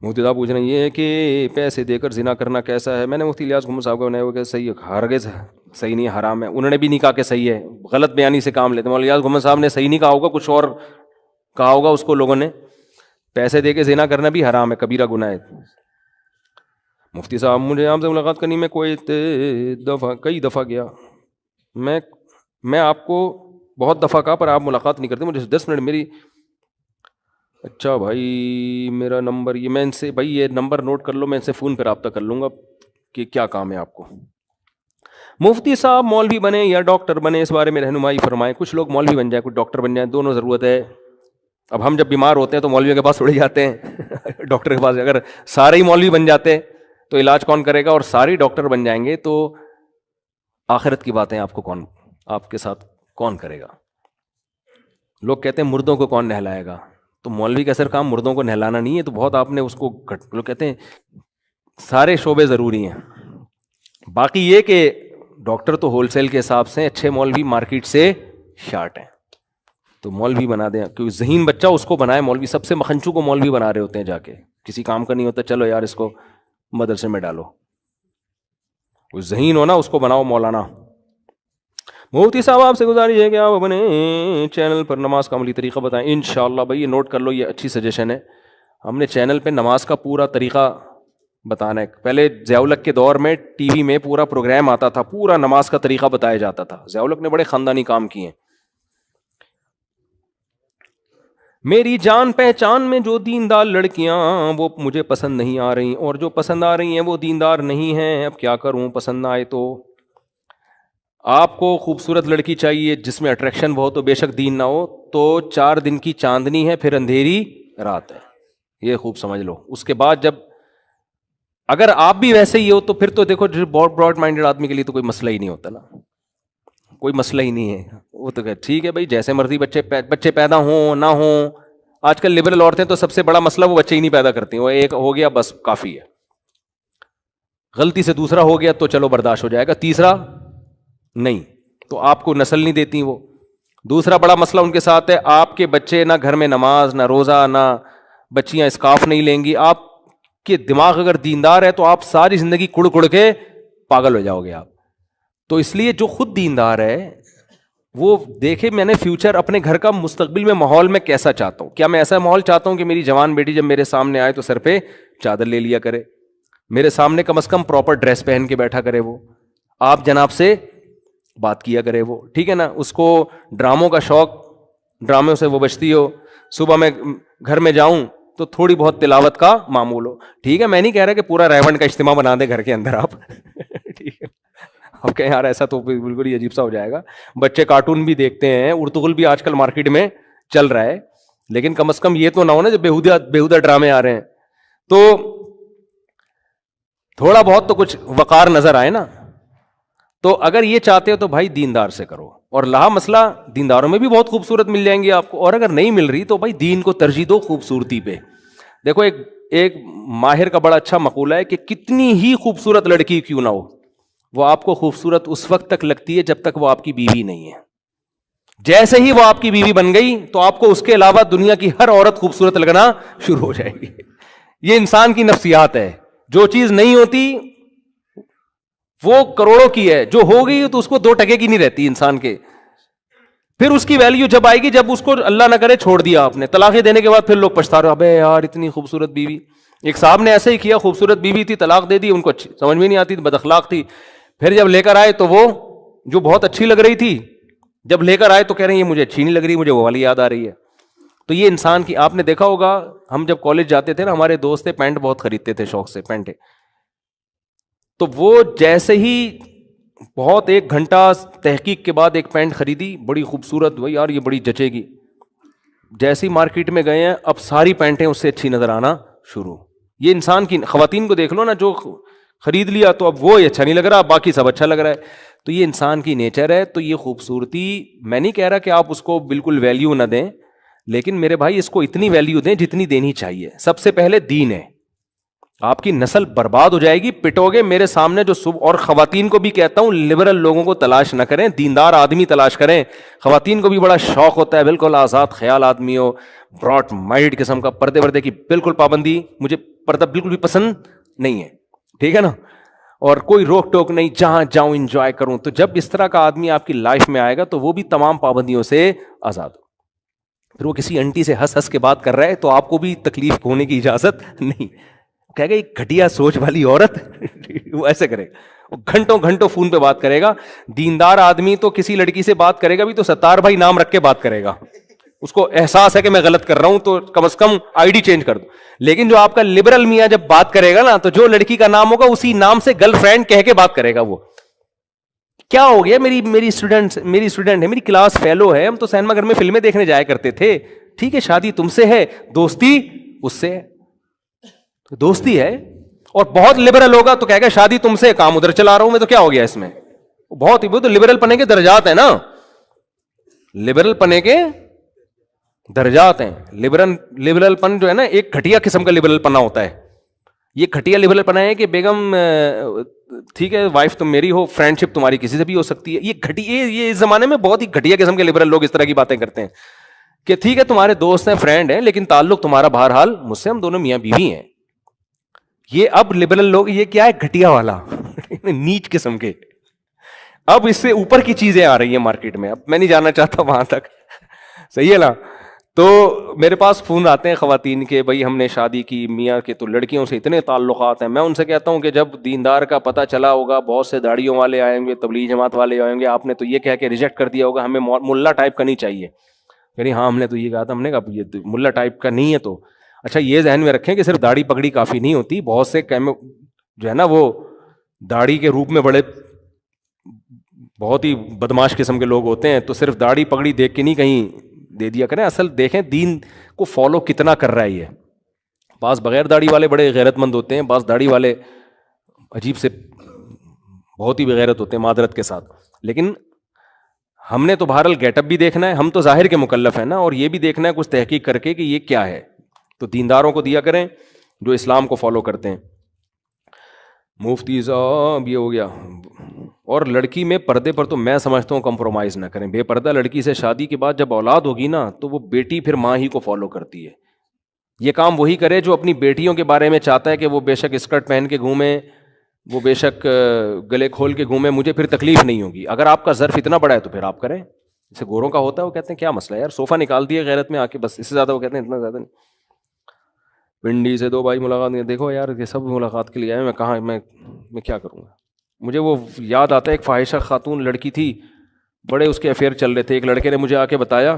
مفتی صاحب پوچھ رہے ہیں یہ ہے کہ پیسے دے کر زنا کرنا کیسا ہے؟ میں نے مفتی الیاس گھومر صاحب کو بنایا ہوا کہ صحیح ہے، ہرگز صحیح نہیں، حرام ہے. انہوں نے بھی نہیں کہا کہ صحیح ہے، غلط بیانی سے کام لیتے ہیں. مولانا الیاس گھومر صاحب نے صحیح نہیں کہا ہوگا، کچھ اور کہا ہوگا اس کو لوگوں نے. پیسے دے کے زنا کرنا بھی حرام ہے، کبیرہ گناہ ہے. مفتی صاحب مجھے آپ سے ملاقات کرنی، میں کئی دفعہ گیا، میں آپ کو بہت دفعہ کہا پر آپ ملاقات نہیں کرتے. مجھے 10 منٹ میری. اچھا بھائی میرا نمبر یہ، میں ان سے بھائی یہ نمبر نوٹ کر لو، میں ان سے فون پہ رابطہ کر لوں گا کہ کیا کام ہے آپ کو. مفتی صاحب مولوی بنے یا ڈاکٹر بنے اس بارے میں رہنمائی فرمائیں. کچھ لوگ مولوی بن جائیں، کچھ ڈاکٹر بن جائیں، دونوں ضرورت ہے. اب ہم جب بیمار ہوتے ہیں تو مولویوں کے پاس اڑ جاتے ہیں ڈاکٹر کے پاس. اگر سارے ہی مولوی بن جاتے تو علاج کون کرے گا؟ اور سارے ڈاکٹر بن جائیں گے تو آخرت کی باتیں آپ کے ساتھ کون کرے گا؟ لوگ کہتے ہیں مردوں کو کون نہلائے گا؟ تو مولوی کا اثر کام مردوں کو نہلانا نہیں ہے. تو بہت آپ نے اس کو لوگ کہتے ہیں سارے شعبے ضروری ہیں. باقی یہ کہ ڈاکٹر تو ہول سیل کے حساب سے، اچھے مولوی مارکیٹ سے شارٹ ہیں. تو مولوی بنا دیں، کیونکہ ذہین بچہ اس کو بنائے مولوی. سب سے مکھنچو کو مولوی بنا رہے ہوتے ہیں جا کے، کسی کام کا نہیں ہوتا، چلو یار اس کو مدرسے میں ڈالو. وہ ذہین ہو نا اس کو بناؤ مولانا. مفتی صاحب آپ سے گزارش ہے کہ آپ اپنے چینل پر نماز کا عملی طریقہ بتائیں. انشاءاللہ بھائی یہ نوٹ کر لو، یہ اچھی سجیشن ہے. ہم نے چینل پہ نماز کا پورا طریقہ بتانا ہے. پہلے ضیاء الحق کے دور میں ٹی وی میں پورا پروگرام آتا تھا، پورا نماز کا طریقہ بتایا جاتا تھا. ضیاء الحق نے بڑے خاندانی کام کیے ہیں. میری جان پہچان میں جو دیندار لڑکیاں وہ مجھے پسند نہیں آ رہی، اور جو پسند آ رہی ہیں وہ دیندار نہیں ہیں. اب کیا کروں؟ پسند نہ آئے تو آپ کو خوبصورت لڑکی چاہیے جس میں اٹریکشن بہت ہو، بے شک دین نہ ہو، تو 4 دن کی چاندنی ہے پھر اندھیری رات ہے، یہ خوب سمجھ لو. اس کے بعد جب اگر آپ بھی ویسے ہی ہو تو پھر تو دیکھو بہت براڈ مائنڈیڈ آدمی کے لیے تو کوئی مسئلہ ہی نہیں ہوتا نا، کوئی مسئلہ ہی نہیں ہے. وہ تو ٹھیک ہے بھائی، جیسے مرضی بچے پیدا ہوں نہ ہوں. آج کل لبرل عورتیں تو سب سے بڑا مسئلہ وہ بچے ہی نہیں پیدا کرتی، وہ ایک ہو گیا بس کافی ہے. غلطی سے دوسرا ہو گیا تو چلو برداشت ہو جائے گا، تیسرا نہیں تو آپ کو نسل نہیں دیتی وہ. دوسرا بڑا مسئلہ ان کے ساتھ ہے، آپ کے بچے نہ گھر میں نماز نہ روزہ، نہ بچیاں اسکارف نہیں لیں گی. آپ کے دماغ اگر دیندار ہے تو آپ ساری زندگی کڑ کڑ کے پاگل ہو جاؤ گے آپ. تو اس لیے جو خود دیندار ہے وہ دیکھے میں نے فیوچر اپنے گھر کا مستقبل میں ماحول میں کیسا چاہتا ہوں. کیا میں ایسا ماحول چاہتا ہوں کہ میری جوان بیٹی جب میرے سامنے آئے تو سر پہ چادر لے لیا کرے، میرے سامنے کم از کم پراپر ڈریس پہن کے بیٹھا کرے، وہ آپ جناب سے بات کیا کرے وہ، ٹھیک ہے نا. اس کو ڈراموں کا شوق، ڈراموں سے وہ بچتی ہو، صبح میں گھر میں جاؤں تو تھوڑی بہت تلاوت کا معمول ہو. ٹھیک ہے، میں نہیں کہہ رہا کہ پورا ریونڈ کا اجتماع بنا دے گھر کے اندر آپ ٹھیک ہے، اب کہ یار ایسا تو بالکل ہی عجیب سا ہو جائے گا. بچے کارٹون بھی دیکھتے ہیں، ارطغرل بھی آج کل مارکیٹ میں چل رہا ہے، لیکن کم از کم یہ تو نہ ہو نا جب بیہودہ ڈرامے آ رہے ہیں تو تھوڑا بہت تو کچھ وقار نظر آئے نا. تو اگر یہ چاہتے ہو تو بھائی دیندار سے کرو. اور لہا مسئلہ دینداروں میں بھی بہت خوبصورت مل جائیں گی آپ کو، اور اگر نہیں مل رہی تو بھائی دین کو ترجیح دو خوبصورتی پہ. دیکھو ایک ماہر کا بڑا اچھا مقولہ ہے کہ کتنی ہی خوبصورت لڑکی کیوں نہ ہو، وہ آپ کو خوبصورت اس وقت تک لگتی ہے جب تک وہ آپ کی بیوی نہیں ہے. جیسے ہی وہ آپ کی بیوی بن گئی تو آپ کو اس کے علاوہ دنیا کی ہر عورت خوبصورت لگنا شروع ہو جائے گی. یہ انسان کی نفسیات ہے. جو چیز نہیں ہوتی وہ کروڑوں کی ہے، جو ہو گئی تو اس کو 2 ٹکے کی نہیں رہتی انسان کے. پھر اس کی ویلیو جب آئے گی جب اس کو اللہ نہ کرے چھوڑ دیا آپ نے، طلاقیں دینے کے بعد پھر لوگ پچھتا رہے، ابے یار اتنی خوبصورت بیوی. ایک صاحب نے ایسے ہی کیا، خوبصورت بیوی تھی، طلاق دے دی، ان کو سمجھ میں نہیں آتی تھی، بد اخلاق تھی. پھر جب لے کر آئے تو وہ جو بہت اچھی لگ رہی تھی، جب لے کر آئے تو کہہ رہے ہیں یہ مجھے اچھی نہیں لگ رہی، مجھے وہ والی یاد آ رہی ہے. تو یہ انسان کی، آپ نے دیکھا ہوگا ہم جب کالج جاتے تھے نا، ہمارے دوست پینٹ بہت خریدتے تھے شوق سے پینٹیں. تو وہ جیسے ہی بہت 1 گھنٹہ تحقیق کے بعد ایک پینٹ خریدی بڑی خوبصورت، بھائی یار یہ بڑی جچے گی. جیسی مارکیٹ میں گئے ہیں اب ساری پینٹیں اس سے اچھی نظر آنا شروع. یہ انسان کی، خواتین کو دیکھ لو نا، جو خرید لیا تو اب وہ اچھا نہیں لگ رہا، باقی سب اچھا لگ رہا ہے. تو یہ انسان کی نیچر ہے. تو یہ خوبصورتی، میں نہیں کہہ رہا کہ آپ اس کو بالکل ویلیو نہ دیں، لیکن میرے بھائی اس کو اتنی ویلیو دیں جتنی دینی چاہیے. سب سے پہلے دین ہے. آپ کی نسل برباد ہو جائے گی، پٹو گے میرے سامنے جو صبح. اور خواتین کو بھی کہتا ہوں لبرل لوگوں کو تلاش نہ کریں، دیندار آدمی تلاش کریں. خواتین کو بھی بڑا شوق ہوتا ہے بالکل آزاد خیال آدمی ہو، براڈ مائنڈ قسم کا، پردے وردے کی بالکل پابندی، مجھے پردہ بالکل بھی پسند نہیں ہے، ٹھیک ہے نا، اور کوئی روک ٹوک نہیں، جہاں جاؤں انجوائے کروں. تو جب اس طرح کا آدمی آپ کی لائف میں آئے گا تو وہ بھی تمام پابندیوں سے آزاد ہو. پھر وہ کسی انٹی سے ہنس ہنس کے بات کر رہا ہے تو آپ کو بھی تکلیف ہونے کی اجازت نہیں. کہے گا ایک گھٹیا سوچ والی عورت وہ ایسے کرے گا، وہ گھنٹوں گھنٹوں فون پہ بات کرے گا. دیندار آدمی تو کسی لڑکی سے بات کرے گا بھی تو ستار بھائی نام رکھ کے بات کرے گا، اس کو احساس ہے کہ میں غلط کر رہا ہوں تو کم از کم آئی ڈی چینج کر دو. لیکن جو آپ کا لبرل میاں جب بات کرے گا نا تو جو لڑکی کا نام ہوگا اسی نام سے گرل فرینڈ کہہ کے بات کرے گا. وہ کیا ہو گیا، میری اسٹوڈنٹ ہے، میری کلاس فیلو ہے، ہم تو سینما گھر میں فلمیں دیکھنے جایا کرتے تھے. ٹھیک ہے، شادی تم سے ہے، دوستی اس سے ہے، دوستی ہے. اور بہت لبرل ہوگا تو کہے گا شادی تم سے، کام ادھر چلا رہا ہوں میں، تو کیا ہو گیا اس میں. بہت ہی تو لبرل پنے کے درجات ہیں نا، لبرل پنے کے درجات ہیں. لبرل پن جو ہے نا ایک گھٹیا قسم کا لبرل پنا ہوتا ہے. یہ گھٹیا لبرل پنا ہے کہ بیگم ٹھیک ہے وائف تم میری ہو، فرینڈ شپ تمہاری کسی سے بھی ہو سکتی ہے. یہ اس زمانے میں بہت ہی گھٹیا قسم کے لبرل لوگ اس طرح کی باتیں کرتے ہیں کہ ٹھیک ہے تمہارے دوست ہیں، فرینڈ ہیں، لیکن تعلق تمہارا بہرحال مجھ سے، ہم دونوں میاں بیوی ہیں. یہ اب لبرل لوگ، یہ کیا ہے، گھٹیا والا نیچ قسم کے. اب اس سے اوپر کی چیزیں آ رہی ہیں مارکیٹ میں، اب میں نہیں جانا چاہتا وہاں تک، صحیح ہے نا. تو میرے پاس فون آتے ہیں خواتین کے، بھائی ہم نے شادی کی، میاں کے تو لڑکیوں سے اتنے تعلقات ہیں. میں ان سے کہتا ہوں کہ جب دیندار کا پتہ چلا ہوگا، بہت سے داڑھیوں والے آئیں گے، تبلیغ جماعت والے آئیں گے، آپ نے تو یہ کہہ کے ریجیکٹ کر دیا ہوگا ہمیں ملا ٹائپ کا نہیں چاہیے. یعنی ہاں ہم نے تو یہ کہا تھا، ہم نے کہا یہ ملا ٹائپ کا نہیں ہے. تو اچھا یہ ذہن میں رکھیں کہ صرف داڑھی پگڑی کافی نہیں ہوتی، بہت سے جو ہے نا وہ داڑھی کے روپ میں بڑے بہت ہی بدماش قسم کے لوگ ہوتے ہیں, تو صرف داڑھی پگڑی دیکھ کے نہیں کہیں دے دیا کریں, اصل دیکھیں دین کو فالو کتنا کر رہا ہے یہ. بعض بغیر داڑھی والے بڑے غیرت مند ہوتے ہیں, بعض داڑھی والے عجیب سے بہت ہی بغیرت ہوتے ہیں معذرت کے ساتھ. لیکن ہم نے تو بہرحال گیٹ اپ بھی دیکھنا ہے, ہم تو ظاہر کے مکلف ہیں نا, اور یہ بھی دیکھنا ہے کچھ تحقیق کر کے کہ یہ کیا ہے. تو دینداروں کو دیا کریں جو اسلام کو فالو کرتے ہیں. مفتی صاحب یہ ہو گیا. اور لڑکی میں پردے پر تو میں سمجھتا ہوں کمپرومائز نہ کریں. بے پردہ لڑکی سے شادی کے بعد جب اولاد ہوگی نا تو وہ بیٹی پھر ماں ہی کو فالو کرتی ہے. یہ کام وہی کرے جو اپنی بیٹیوں کے بارے میں چاہتا ہے کہ وہ بے شک اسکرٹ پہن کے گھومیں, وہ بے شک گلے کھول کے گھومیں, مجھے پھر تکلیف نہیں ہوگی. اگر آپ کا ظرف اتنا بڑا ہے تو پھر آپ کریں. جیسے گوروں کا ہوتا ہے, وہ کہتے ہیں کیا مسئلہ ہے یار, صوفہ نکال دیا غیرت میں آ کے, بس اس سے زیادہ وہ کہتے ہیں اتنا زیادہ نہیں. پنڈی سے دو بھائی ملاقات نہیں, دیکھو یار یہ سب ملاقات کے لیے آئے, میں کہاں میں کیا کروں گا. مجھے وہ یاد آتا ہے ایک فاحشہ خاتون لڑکی تھی, بڑے اس کے افیئر چل رہے تھے. ایک لڑکے نے مجھے آ کے بتایا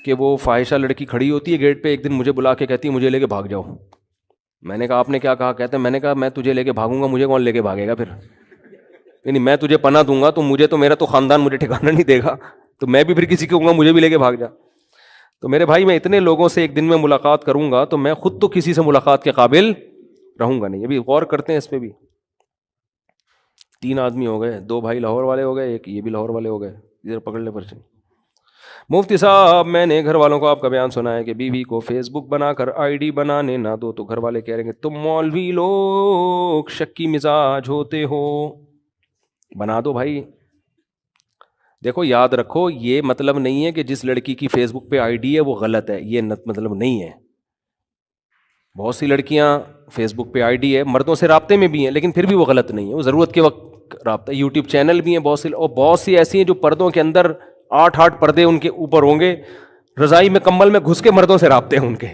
کہ وہ فاحشہ لڑکی کھڑی ہوتی ہے گیٹ پہ, ایک دن مجھے بلا کے کہتی ہے مجھے لے کے بھاگ جاؤ. میں نے کہا آپ نے کیا کہا؟ کہتے ہیں میں نے کہا میں تجھے لے کے بھاگوں گا, مجھے کون لے کے بھاگے گا پھر, یعنی میں تجھے پناہ دوں گا تو مجھے تو میرا تو خاندان مجھے ٹھکانا نہیں دے گا, تو میں بھی پھر کسی کو کہوں گا مجھے بھی لے کے بھاگ جا. تو میرے بھائی میں اتنے لوگوں سے ایک دن میں ملاقات کروں گا تو میں خود تو کسی سے ملاقات کے قابل رہوں گا نہیں. ابھی غور کرتے ہیں اس پہ بھی. 3 آدمی ہو گئے, 2 بھائی لاہور والے ہو گئے, ایک یہ بھی لاہور والے ہو گئے. ادھر پکڑ لے پرچے. مفتی صاحب میں نے گھر والوں کو آپ کا بیان سنا ہے کہ بیوی کو فیس بک بنا کر آئی ڈی بنانے نہ دو, تو گھر والے کہہ رہے ہیں کہ تم مولوی لوگ شکی مزاج ہوتے ہو. بنا دو بھائی. دیکھو یاد رکھو یہ مطلب نہیں ہے کہ جس لڑکی کی فیس بک پہ آئی ڈی ہے وہ غلط ہے, یہ مطلب نہیں ہے. بہت سی لڑکیاں فیس بک پہ آئی ڈی ہے, مردوں سے رابطے میں بھی ہیں, لیکن پھر بھی وہ غلط نہیں ہے, وہ ضرورت کے وقت رابطہ. یوٹیوب چینل بھی ہیں بہت سی, اور بہت سی ایسی ہیں جو پردوں کے اندر 8 پردے ان کے اوپر ہوں گے, رضائی میں کمبل میں گھس کے مردوں سے رابطے ہیں ان کے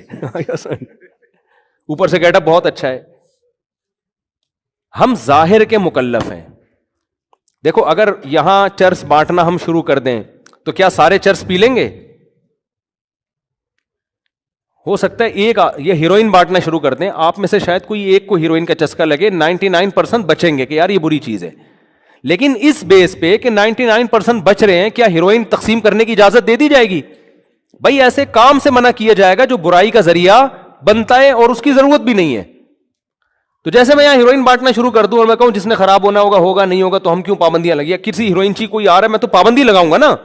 اوپر سے گیٹ اپ بہت اچھا ہے. ہم ظاہر کے مکلف ہیں. دیکھو اگر یہاں چرس بانٹنا ہم شروع کر دیں تو کیا سارے چرس پی لیں گے؟ ہو سکتا ہے ایک یہ ہیروئن بانٹنا شروع کر دیں, آپ میں سے شاید کوئی ایک کو ہیروئن کا چسکا لگے, 99% بچیں گے کہ یار یہ بری چیز ہے. لیکن اس بیس پہ کہ 99% بچ رہے ہیں, کیا ہیروئن تقسیم کرنے کی اجازت دے دی جائے گی؟ بھائی ایسے کام سے منع کیا جائے گا جو برائی کا ذریعہ بنتا ہے اور اس کی ضرورت بھی نہیں ہے. تو جیسے میں یہاں ہیروئن بانٹنا شروع کر دوں اور میں کہوں جس نے خراب ہونا ہوگا ہوگا, نہیں ہوگا تو ہم کیوں پابندیاں لگی. کسی ہیروئن چی کوئی آ رہا ہے میں تو پابندی لگاؤں گا نا.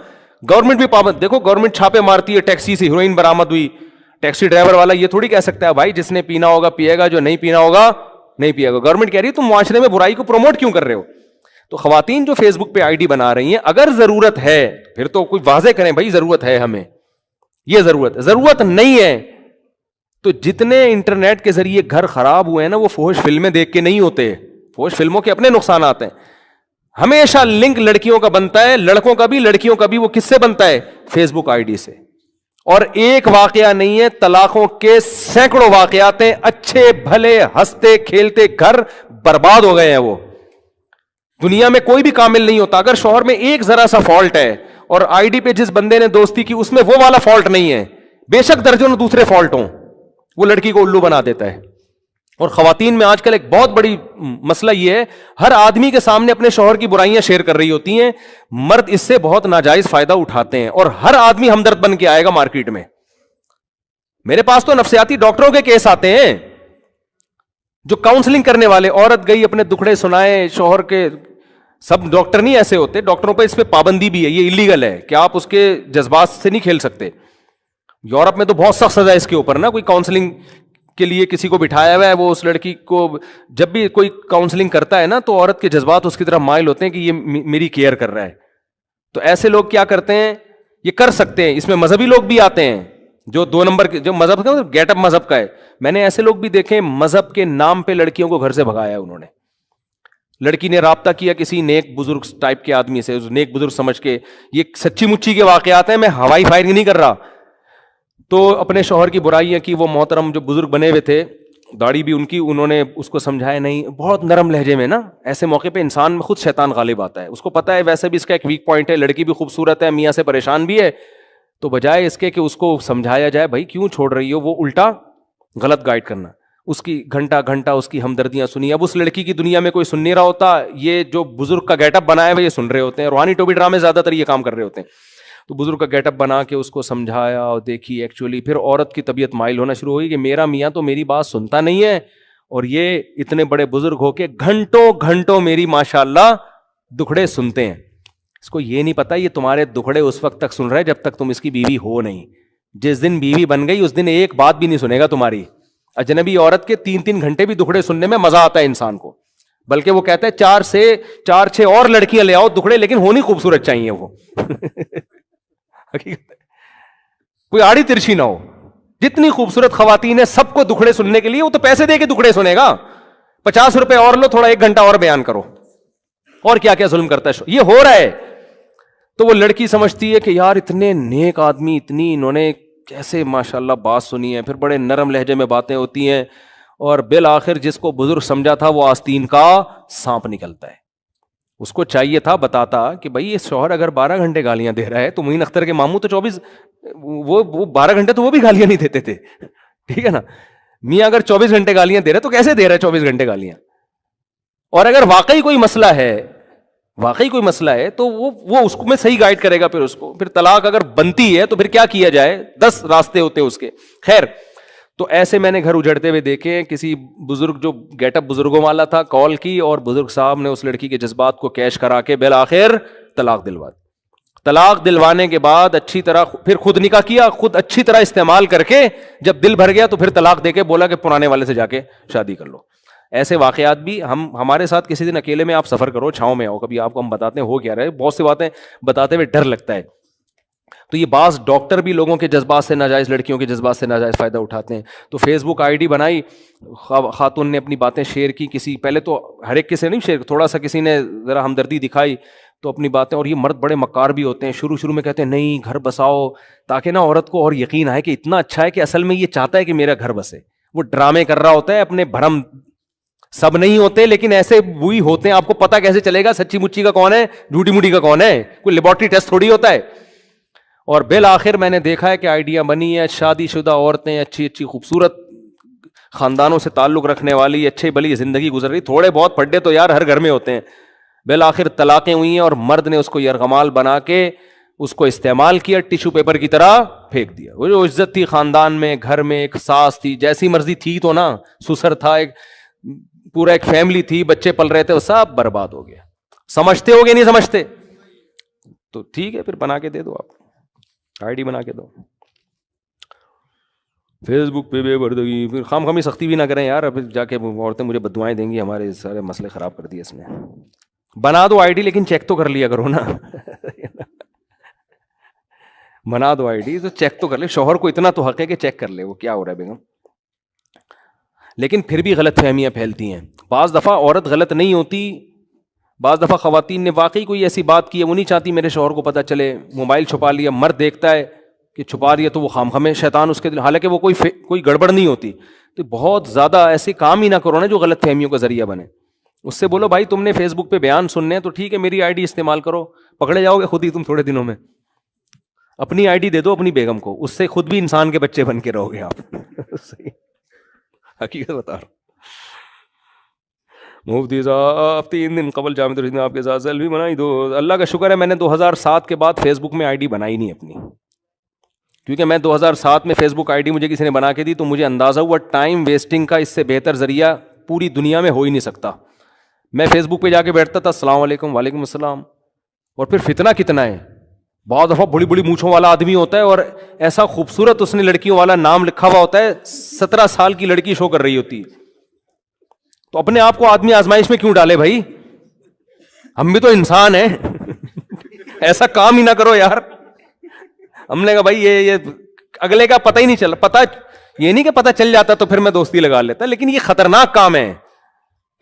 گورنمنٹ بھی پابند, دیکھو گورنمنٹ چھاپے مارتی ہے, ٹیکسی سے ہیروئن برآمد ہوئی, ٹیکسی ڈرائیور والا یہ تھوڑی کہہ سکتا ہے بھائی جس نے پینا ہوگا پیے گا, جو نہیں پینا ہوگا نہیں پیے گا. گورنمنٹ کہہ رہی ہے تم معاشرے میں برائی کو پروموٹ کیوں کر رہے ہو. تو خواتین جو فیس بک پہ آئی ڈی بنا رہی ہیں, اگر ضرورت ہے پھر تو کوئی واضح کریں بھائی ضرورت ہے ہمیں, یہ ضرورت نہیں ہے. تو جتنے انٹرنیٹ کے ذریعے گھر خراب ہوئے ہیں نا, وہ فحش فلمیں دیکھ کے نہیں ہوتے, فحش فلموں کے اپنے نقصانات ہیں. ہمیشہ لنک لڑکیوں کا بنتا ہے, لڑکوں کا بھی لڑکیوں کا بھی. وہ کس سے بنتا ہے؟ فیس بک آئی ڈی سے. اور ایک واقعہ نہیں ہے, طلاقوں کے سینکڑوں واقعات ہیں. اچھے بھلے ہنستے کھیلتے گھر برباد ہو گئے ہیں. وہ دنیا میں کوئی بھی کامل نہیں ہوتا. اگر شوہر میں ایک ذرا سا فالٹ ہے اور آئی ڈی پہ جس بندے نے دوستی کی اس میں وہ والا فالٹ نہیں ہے, بے شک درجنوں دوسرے فالٹ ہوں, وہ لڑکی کو الو بنا دیتا ہے. اور خواتین میں آج کل ایک بہت بڑی مسئلہ یہ ہے, ہر آدمی کے سامنے اپنے شوہر کی برائیاں شیئر کر رہی ہوتی ہیں. مرد اس سے بہت ناجائز فائدہ اٹھاتے ہیں, اور ہر آدمی ہمدرد بن کے آئے گا مارکیٹ میں. میرے پاس تو نفسیاتی ڈاکٹروں کے کیس آتے ہیں, جو کاؤنسلنگ کرنے والے. عورت گئی اپنے دکھڑے سنائے شوہر کے, سب ڈاکٹر نہیں ایسے ہوتے, ڈاکٹروں پہ اس پہ پابندی بھی ہے, یہ ایلیگل ہے کہ آپ اس کے جذبات سے نہیں کھیل سکتے. یورپ میں تو بہت سخت سزا ہے اس کے اوپر نا. کوئی کاؤنسلنگ کے لیے کسی کو بٹھایا ہوا ہے, وہ اس لڑکی کو جب بھی کوئی کاؤنسلنگ کرتا ہے نا تو عورت کے جذبات اس کی طرف مائل ہوتے ہیں کہ یہ میری کیئر کر رہا ہے. تو ایسے لوگ کیا کرتے ہیں, یہ کر سکتے ہیں. اس میں مذہبی لوگ بھی آتے ہیں جو 2 نمبر کے, جو مذہب کا گیٹ اپ مذہب کا ہے. میں نے ایسے لوگ بھی دیکھے مذہب کے نام پہ لڑکیوں کو گھر سے بھگایا انہوں نے. لڑکی نے رابطہ کیا کسی نیک بزرگ ٹائپ کے آدمی سے, نیک بزرگ سمجھ کے. یہ سچی مچی کے واقعات ہیں, میں ہوائی فائرنگ نہیں کر رہا. تو اپنے شوہر کی برائیاں کی. وہ محترم جو بزرگ بنے ہوئے تھے, داڑھی بھی ان کی, انہوں نے اس کو سمجھایا نہیں, بہت نرم لہجے میں نا. ایسے موقع پہ انسان میں خود شیطان غالب آتا ہے. اس کو پتا ہے ویسے بھی اس کا ایک ویک پوائنٹ ہے, لڑکی بھی خوبصورت ہے, میاں سے پریشان بھی ہے. تو بجائے اس کے کہ اس کو سمجھایا جائے بھائی کیوں چھوڑ رہی ہو, وہ الٹا غلط گائیڈ کرنا. اس کی گھنٹہ گھنٹہ اس کی ہمدردیاں سنی. اب اس لڑکی کی دنیا میں کوئی سن نہیں رہا ہوتا, یہ جو بزرگ کا گیٹ اپ بنایا ہوا یہ سن رہے ہوتے ہیں. روحانی ٹوبی ڈرامے زیادہ تر یہ کام کر رہے ہوتے ہیں. تو بزرگ کا گیٹ اپ بنا کے اس کو سمجھایا اور دیکھی ایکچولی. پھر عورت کی طبیعت مائل ہونا شروع ہوئی کہ میرا میاں تو میری بات سنتا نہیں ہے, اور یہ اتنے بڑے بزرگ ہو کے گھنٹوں گھنٹوں میری ماشاء اللہ دکھڑے سنتے ہیں. اس کو یہ نہیں پتا یہ تمہارے دکھڑے اس وقت تک سن رہے جب تک تم اس کی بیوی ہو نہیں. جس دن بیوی بن گئی اس دن ایک بات بھی نہیں سنے گا تمہاری. اجنبی عورت کے 3 گھنٹے بھی دکھڑے سننے میں مزہ آتا ہے انسان کو, بلکہ وہ کہتا ہے 4 اور لڑکیاں لے آؤ دکھڑے, لیکن ہونی خوبصورت چاہیے وہ. حقیقت کوئی آڑی ترچھی نہ ہو. جتنی خوبصورت خواتین ہیں سب کو دکھڑے سننے کے لیے وہ تو پیسے دے کے دکھڑے سنے گا. 50 روپے اور لو, تھوڑا 1 گھنٹہ اور بیان کرو. اور کیا کیا ظلم کرتا ہے, یہ ہو رہا ہے. تو وہ لڑکی سمجھتی ہے کہ یار اتنے نیک آدمی, اتنی انہوں نے کیسے ماشاءاللہ بات سنی ہے. پھر بڑے نرم لہجے میں باتیں ہوتی ہیں, اور بالآخر جس کو بزرگ سمجھا تھا وہ آستین کا سانپ نکلتا ہے. اس کو چاہیے تھا بتاتا کہ بھائی یہ شوہر اگر 12 گھنٹے گالیاں دے رہا ہے تو معین اختر کے ماموں تو 24 وہ 12 گھنٹے تو وہ بھی گالیاں نہیں دیتے تھے, ٹھیک ہے نا. میاں اگر 24 گھنٹے گالیاں دے رہے تو کیسے دے رہا ہے 24 گھنٹے گالیاں. اور اگر واقعی کوئی مسئلہ ہے تو وہ اس کو میں صحیح گائیڈ کرے گا. پھر اس کو پھر طلاق اگر بنتی ہے تو پھر کیا کیا جائے, 10 راستے ہوتے ہیں اس کے. خیر, تو ایسے میں نے گھر اجڑتے ہوئے دیکھے. کسی بزرگ جو گیٹ اپ بزرگوں والا تھا کال کی, اور بزرگ صاحب نے اس لڑکی کے جذبات کو کیش کرا کے بالآخر طلاق دلوا دی. طلاق دلوانے کے بعد اچھی طرح پھر خود نکاح کیا, خود اچھی طرح استعمال کر کے جب دل بھر گیا تو پھر طلاق دے کے بولا کہ پرانے والے سے جا کے شادی کر لو. ایسے واقعات بھی ہمارے ساتھ کسی دن اکیلے میں آپ سفر کرو, چھاؤں میں آؤ, کبھی آپ کو ہم بتاتے ہیں ہو کیا رہے. بہت سی باتیں بتاتے ہوئے ڈر لگتا ہے. تو یہ بعض ڈاکٹر بھی لوگوں کے جذبات سے ناجائز, لڑکیوں کے جذبات سے ناجائز فائدہ اٹھاتے ہیں. تو فیس بک ID بنائی, خاتون نے اپنی باتیں شیئر کی. کسی پہلے تو ہر ایک کے سے نہیں شیئر, تھوڑا سا کسی نے ذرا ہمدردی دکھائی تو اپنی باتیں. اور یہ مرد بڑے مکار بھی ہوتے ہیں, شروع میں کہتے ہیں نہیں گھر بساؤ, تاکہ نا عورت کو اور یقین آئے کہ اتنا اچھا ہے کہ اصل میں یہ چاہتا ہے کہ میرا گھر بسے. وہ ڈرامے کر رہا ہوتا ہے اپنے بھرم. سب نہیں ہوتے لیکن ایسے وہی ہوتے ہیں. آپ کو پتا کیسے چلے گا سچی مچی کا کون ہے, جھوٹی موٹی کا کون ہے؟ کوئی لیبورٹری ٹیسٹ تھوڑی ہوتا ہے. اور بالآخر میں نے دیکھا ہے کہ آئیڈیا بنی ہے, شادی شدہ عورتیں اچھی خوبصورت خاندانوں سے تعلق رکھنے والی اچھی بلی زندگی گزر رہی. تھوڑے بہت پھڈے تو یار ہر گھر میں ہوتے ہیں. بالآخر طلاقیں ہوئی ہیں اور مرد نے اس کو یرغمال بنا کے اس کو استعمال کیا, ٹیشو پیپر کی طرح پھینک دیا. وہ جو عزت تھی خاندان میں, گھر میں ایک ساس تھی, جیسی مرضی تھی تو نا, سسر تھا, ایک پورا ایک فیملی تھی, بچے پل رہے تھے, وہ سب برباد ہو گیا. سمجھتے ہو گے نہیں سمجھتے تو ٹھیک ہے, پھر بنا کے دے دو, آپ ID بنا کے دو. فیس بک پہ بے پردگی, پھر خام خامی سختی بھی نہ کریں یار. اب جا کے عورتیں مجھے بددعائیں دیں گی, ہمارے سارے مسئلے خراب کر دیے اس نے. بنا دو ID لیکن چیک تو کر لیا کرو نا. بنا دو ID تو چیک تو کر لے. شوہر کو اتنا تو حق ہے کہ چیک کر لے وہ کیا ہو رہا ہے بیگم. لیکن پھر بھی غلط فہمیاں پھیلتی ہیں. بعض دفعہ عورت غلط نہیں ہوتی, بعض دفعہ خواتین نے واقعی کوئی ایسی بات کی ہے وہ نہیں چاہتی میرے شوہر کو پتہ چلے, موبائل چھپا لیا. مرد دیکھتا ہے کہ چھپا دیا تو وہ خام خامے شیطان اس کے دل, حالانکہ وہ کوئی گڑبڑ نہیں ہوتی. تو بہت زیادہ ایسے کام ہی نہ کرو نا جو غلط فہمیوں کا ذریعہ بنے. اس سے بولو بھائی تم نے فیس بک پہ بیان سننے ہیں تو ٹھیک ہے میری ID استعمال کرو, پکڑے جاؤ گے خود ہی تم تھوڑے دنوں میں. اپنی ID دے دو اپنی بیگم کو, اس سے خود بھی انسان کے بچے بن کے رہو گے آپ. حقیقت بتا رہا ہوں. مفتی صاحب 3 دن قبل جامع الرحمت آپ کے ساتھ سیلفی بنائی دو. اللہ کا شکر ہے میں نے 2007 کے بعد فیس بک میں ID بنائی نہیں اپنی, کیونکہ میں 2007 میں فیس بک ID مجھے کسی نے بنا کے دی تو مجھے اندازہ ہوا ٹائم ویسٹنگ کا اس سے بہتر ذریعہ پوری دنیا میں ہو ہی نہیں سکتا. میں فیس بک پہ جا کے بیٹھتا تھا, السلام علیکم, وعلیکم السلام. اور پھر فتنہ کتنا ہے, بعض دفعہ بڑی بڑی مونچھوں والا آدمی ہوتا ہے اور ایسا خوبصورت اس نے لڑکیوں والا نام لکھا ہوا ہوتا ہے, 17 سال کی لڑکی شو کر رہی ہوتی ہے. تو اپنے آپ کو آدمی آزمائش میں کیوں ڈالے بھائی, ہم بھی تو انسان ہیں. ایسا کام ہی نہ کرو یار. ہم نے کہا بھائی یہ اگلے کا پتہ ہی نہیں چلا, پتہ یہ نہیں کہ پتہ چل جاتا تو پھر میں دوستی لگا لیتا, لیکن یہ خطرناک کام ہے.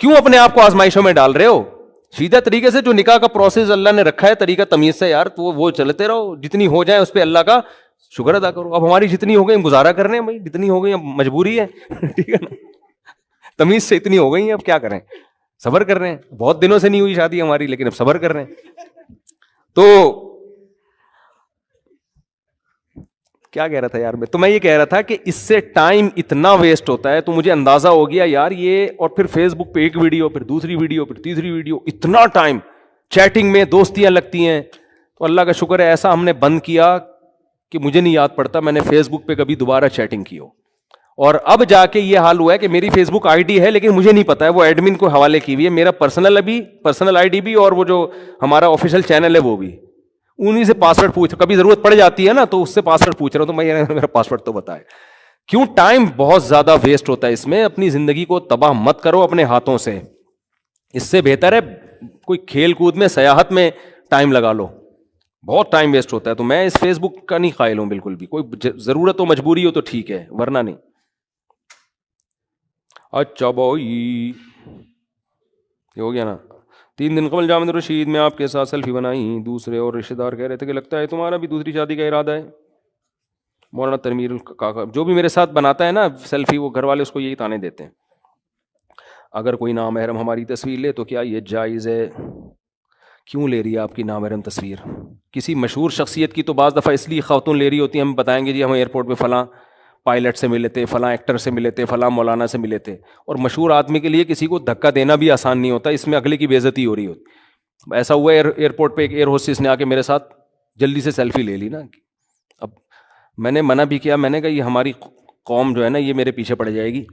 کیوں اپنے آپ کو آزمائشوں میں ڈال رہے ہو؟ سیدھا طریقے سے جو نکاح کا پروسیس اللہ نے رکھا ہے طریقہ تمیز سے یار, تو وہ چلتے رہو, جتنی ہو جائے اس پہ اللہ کا شکر ادا کرو. اب ہماری جتنی ہو گئی ہم گزارا کر رہے ہیں بھائی, جتنی ہو گئی اب مجبوری ہے. ٹھیک ہے نا, تمیز سے اتنی ہو گئی ہیں, اب کیا کریں, صبر کر رہے ہیں. بہت دنوں سے نہیں ہوئی شادی ہماری لیکن اب صبر کر رہے ہیں. تو کیا کہہ رہا تھا یار تو میں یہ کہہ رہا تھا کہ اس سے ٹائم اتنا ویسٹ ہوتا ہے, تو مجھے اندازہ ہو گیا یار یہ, اور پھر فیس بک پہ ایک ویڈیو, پھر دوسری ویڈیو, پھر تیسری ویڈیو, اتنا ٹائم چیٹنگ میں دوستیاں لگتی ہیں. تو اللہ کا شکر ہے ایسا ہم نے بند کیا کہ مجھے نہیں یاد پڑتا میں نے فیس بک پہ کبھی دوبارہ چیٹنگ کی ہو. اور اب جا کے یہ حال ہوا ہے کہ میری فیس بک آئی ڈی ہے لیکن مجھے نہیں پتا ہے, وہ ایڈمن کو حوالے کی ہوئی ہے, میرا پرسنل آئی ڈی بھی اور وہ جو ہمارا آفیشیل چینل ہے وہ بھی, انہیں سے پاسورڈ پوچھ, کبھی ضرورت پڑ جاتی ہے نا تو اس سے پاسورڈ پوچھ رہا ہوں, تو میں میرا پاسورڈ تو بتائے. کیوں ٹائم بہت زیادہ ویسٹ ہوتا ہے اس میں. اپنی زندگی کو تباہ مت کرو اپنے ہاتھوں سے, اس سے بہتر ہے کوئی کھیل کود میں سیاحت میں ٹائم لگا لو, بہت ٹائم ویسٹ ہوتا ہے. تو میں اس فیس بک کا نہیں قائل ہوں بالکل بھی, کوئی ضرورت ہو مجبوری ہو تو ٹھیک ہے ورنہ نہیں. اچھا بھائی یہ ہو گیا نا. 3 دن قبل جامع رشید میں آپ کے ساتھ سیلفی بنائی, دوسرے اور رشتہ دار کہہ رہے تھے کہ لگتا ہے تمہارا بھی دوسری شادی کا ارادہ ہے. مولانا تنویر الکاکا جو بھی میرے ساتھ بناتا ہے نا سیلفی, وہ گھر والے اس کو یہی تانے دیتے ہیں. اگر کوئی نامحرم ہماری تصویر لے تو کیا یہ جائز ہے؟ کیوں لے رہی ہے آپ کی نامحرم تصویر؟ کسی مشہور شخصیت کی تو بعض دفعہ اس لیے خاتون لے رہی ہوتی ہیں, ہم بتائیں گے جی ہم ایئرپورٹ پہ فلاں پائلٹ سے ملے تھے, فلاں ایکٹر سے ملے تھے, فلاں مولانا سے ملے تھے. اور مشہور آدمی کے لیے کسی کو دھکا دینا بھی آسان نہیں ہوتا, اس میں اگلے کی بے عزتی ہو رہی ہوتی. ایسا ہوا ایئرپورٹ پہ ایک ایئر ہوسٹس نے آ کے میرے ساتھ جلدی سے سیلفی لے لی نا. اب میں نے منع بھی کیا, میں نے کہا یہ ہماری قوم جو ہے نا یہ میرے پیچھے پڑ جائے گی,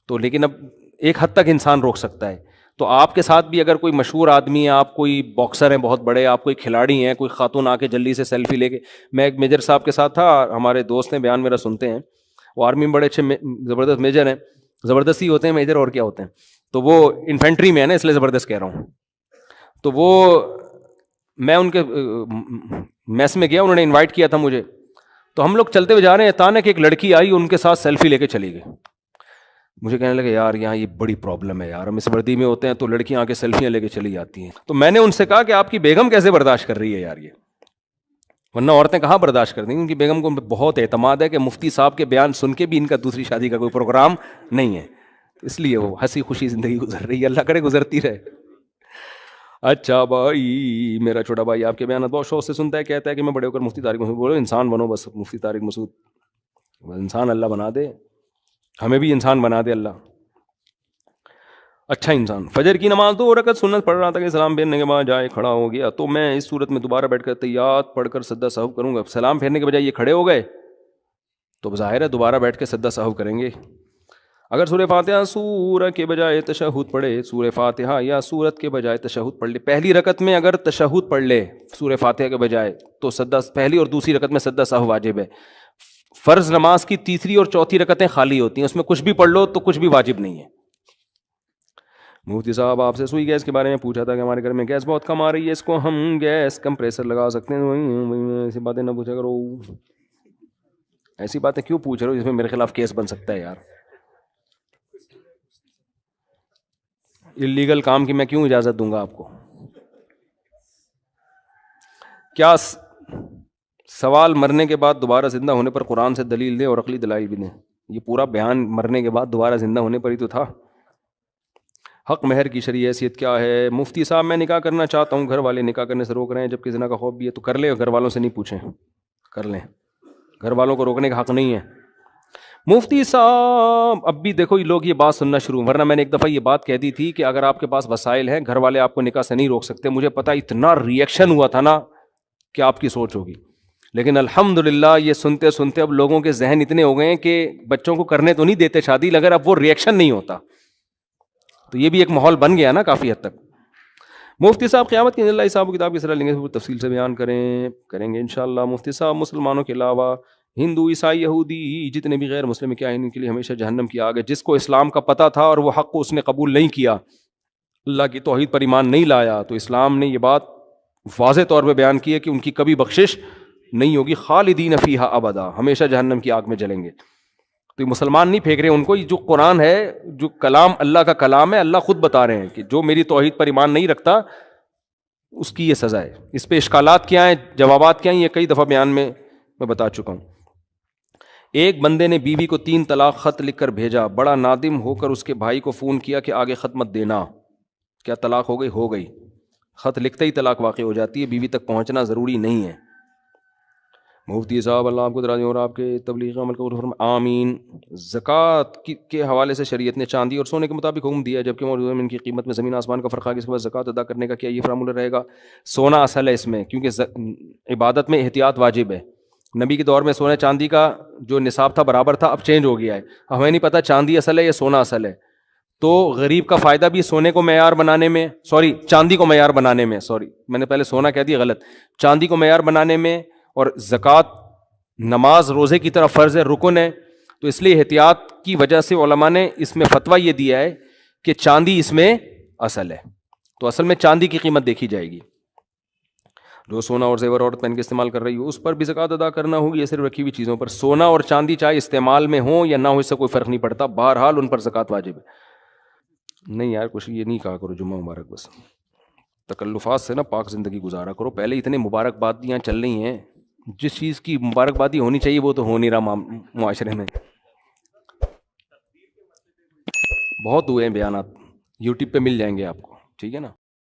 تو لیکن اب ایک حد تک انسان روک سکتا ہے. تو آپ کے ساتھ بھی اگر کوئی مشہور آدمی ہے, آپ کوئی باکسر ہیں بہت بڑے, آپ کوئی کھلاڑی ہیں, کوئی خاتون آ کے جلدی سے سیلفی لے کے. میں ایک میجر صاحب کے ساتھ تھا, ہمارے دوست ہیں بیان میرا سنتے ہیں, وہ آرمی میں بڑے اچھے زبردست میجر ہیں, زبردستی ہوتے ہیں میجر اور کیا ہوتے ہیں, تو وہ انفینٹری میں ہے نا اس لیے زبردست کہہ رہا ہوں. تو وہ میں ان کے میس میں گیا, انہوں نے انوائٹ کیا تھا مجھے, تو ہم لوگ چلتے ہوئے جا رہے ہیں, اچانک ایک لڑکی آئی ان کے ساتھ سیلفی لے کے چلی گئی. مجھے کہنے لگے یار یہاں یہ بڑی پرابلم ہے یار, ہم اس وردی میں ہوتے ہیں تو لڑکیاں آ کے سیلفیاں لے کے چلی جاتی ہیں. تو میں نے ان سے کہا کہ آپ کی بیگم کیسے برداشت کر رہی ہے یار, یہ ورنہ عورتیں کہاں برداشت کرتی ہیں. ان کی بیگم کو بہت اعتماد ہے کہ مفتی صاحب کے بیان سن کے بھی ان کا دوسری شادی کا کوئی پروگرام نہیں ہے, اس لیے وہ ہنسی خوشی زندگی گزر رہی ہے, اللہ کرے گزرتی رہے. اچھا بھائی میرا چھوٹا بھائی آپ کے بیانات بہت شوق سے سنتا ہے, کہتا ہے کہ میں بڑے ہو کر مفتی طارق مسعود, بولو انسان بنو بس, مفتی طارق مسعود انسان اللہ بنا دے, ہمیں بھی انسان بنا دے اللہ, اچھا انسان. فجر کی نماز 2 رکعت سنت پڑھ رہا تھا کہ سلام پھیرنے کے بعد جائے کھڑا ہو گیا, تو میں اس صورت میں دوبارہ بیٹھ کر تحیات پڑھ کر سجدہ سہو کروں گا. سلام پھیرنے کے بجائے یہ کھڑے ہو گئے تو ظاہر ہے دوبارہ بیٹھ کے سجدہ سہو کریں گے. اگر سورہ فاتحہ سورہ کے بجائے تشہد پڑھے, سورہ فاتحہ یا سورت کے بجائے تشہد پڑھ لے, پہلی رکعت میں اگر تشہد پڑھ لے سورہ فاتحہ کے بجائے تو سجدہ, پہلی اور دوسری رکعت میں سجدہ سہو واجب ہے. فرض نماز کی تیسری اور چوتھی رکعتیں خالی ہوتی ہیں, اس میں کچھ بھی پڑھ لو تو کچھ بھی واجب نہیں ہے. مفتی صاحب آپ سے سوئی گیس کے بارے میں پوچھا تھا کہ ہمارے گھر میں گیس بہت کم آ رہی ہے, اس کو ہم گیس کمپریسر لگا سکتے ہیں؟ ایسی باتیں نہ پوچھا کرو, ایسی باتیں کیوں پوچھ رہے ہو جس میں میرے خلاف کیس بن سکتا ہے یار. اللیگل کام کی میں کیوں اجازت دوں گا آپ کو؟ کیا سوال مرنے کے بعد دوبارہ زندہ ہونے پر قرآن سے دلیل دیں اور عقلی دلائل بھی دیں؟ یہ پورا بیان مرنے کے بعد دوبارہ زندہ ہونے پر ہی تو تھا. حق مہر کی شرعی حیثیت کیا ہے؟ مفتی صاحب میں نکاح کرنا چاہتا ہوں, گھر والے نکاح کرنے سے روک رہے ہیں جبکہ زنا کا خوف بھی ہے, تو کر لیں, گھر والوں سے نہیں پوچھیں, کر لیں, گھر والوں کو روکنے کا حق نہیں ہے. مفتی صاحب اب بھی دیکھو یہ لوگ یہ بات سننا شروع, ورنہ میں نے ایک دفعہ یہ بات کہہ دی تھی کہ اگر آپ کے پاس وسائل ہیں گھر والے آپ کو نکاح سے نہیں روک سکتے. مجھے پتا اتنا ریئیکشن ہوا تھا نا کہ آپ کی سوچ ہوگی, لیکن الحمدللہ یہ سنتے سنتے اب لوگوں کے ذہن اتنے ہو گئے ہیں کہ بچوں کو کرنے تو نہیں دیتے شادی, اگر اب وہ ریئیکشن نہیں ہوتا تو یہ بھی ایک ماحول بن گیا نا کافی حد تک. مفتی صاحب قیامت کی اللہ صاحب کی کتاب کی طرح لیں گے, تفصیل سے بیان کریں گے انشاءاللہ. مفتی صاحب مسلمانوں کے علاوہ ہندو, عیسائی, یہودی جتنے بھی غیر مسلم کیا ہیں ان کے لیے ہمیشہ جہنم کی آگ ہے. جس کو اسلام کا پتہ تھا اور وہ حق کو اس نے قبول نہیں کیا, اللہ کی توحید پر ایمان نہیں لایا, تو اسلام نے یہ بات واضح طور پہ بیان کی ہے کہ ان کی کبھی بخشش نہیں ہوگی, خالدین فیہا ابدا, ہمیشہ جہنم کی آگ میں جلیں گے. تو یہ مسلمان نہیں پھینک رہے ان کو, یہ جو قرآن ہے, جو کلام اللہ کا کلام ہے, اللہ خود بتا رہے ہیں کہ جو میری توحید پر ایمان نہیں رکھتا اس کی یہ سزا ہے. اس پہ اشکالات کیا ہیں, جوابات کیا ہیں, یہ کئی دفعہ بیان میں بتا چکا ہوں. ایک بندے نے بیوی کو 3 طلاق خط لکھ کر بھیجا, بڑا نادم ہو کر اس کے بھائی کو فون کیا کہ آگے خط مت دینا. کیا طلاق ہو گئی؟ ہو گئی. خط لکھتے ہی طلاق واقع ہو جاتی ہے, بیوی تک پہنچنا ضروری نہیں ہے. مفتی صاحب اللہ آپ کو درازی اور آپ کے تبلیغ عمل کو فرمائے آمین. زکوٰۃ کے حوالے سے شریعت نے چاندی اور سونے کے مطابق حکم دیا ہے، جبکہ موجودہ میں ان کی قیمت میں زمین آسمان کا فرق ہے. اس کے بعد زکوٰۃ ادا کرنے کا کیا یہ فارمولہ رہے گا؟ سونا اصل ہے اس میں، کیونکہ عبادت میں احتیاط واجب ہے. نبی کے دور میں سونے چاندی کا جو نصاب تھا برابر تھا، اب چینج ہو گیا ہے. ہمیں نہیں پتہ چاندی اصل ہے یا سونا اصل ہے. تو غریب کا فائدہ بھی سونے کو معیار بنانے میں، چاندی کو معیار بنانے میں، میں نے پہلے سونا کہہ دیا غلط، چاندی کو معیار بنانے میں. اور زکوٰۃ نماز روزے کی طرح فرض ہے، رکن ہے. تو اس لیے احتیاط کی وجہ سے علماء نے اس میں فتویٰ یہ دیا ہے کہ چاندی اس میں اصل ہے. تو اصل میں چاندی کی قیمت دیکھی جائے گی. جو سونا اور زیور عورت پہن کے استعمال کر رہی ہو اس پر بھی زکوٰۃ ادا کرنا ہوگی، یہ صرف رکھی ہوئی چیزوں پر. سونا اور چاندی چاہے استعمال میں ہوں یا نہ ہو، اس سے کوئی فرق نہیں پڑتا، بہرحال ان پر زکوٰۃ واجب ہے. نہیں یار کچھ یہ نہیں کہا کرو جمعہ مبارک، بس تکلفات سے نا پاک زندگی گزارا کرو. پہلے اتنے مبارکبادیاں چل رہی ہیں، جس چیز کی مبارکبادی ہونی چاہیے وہ تو ہو نہیں رہا معاشرے میں. بہت ہوئے ہیں بیانات، یوٹیوب پہ مل جائیں گے آپ کو، ٹھیک ہے نا.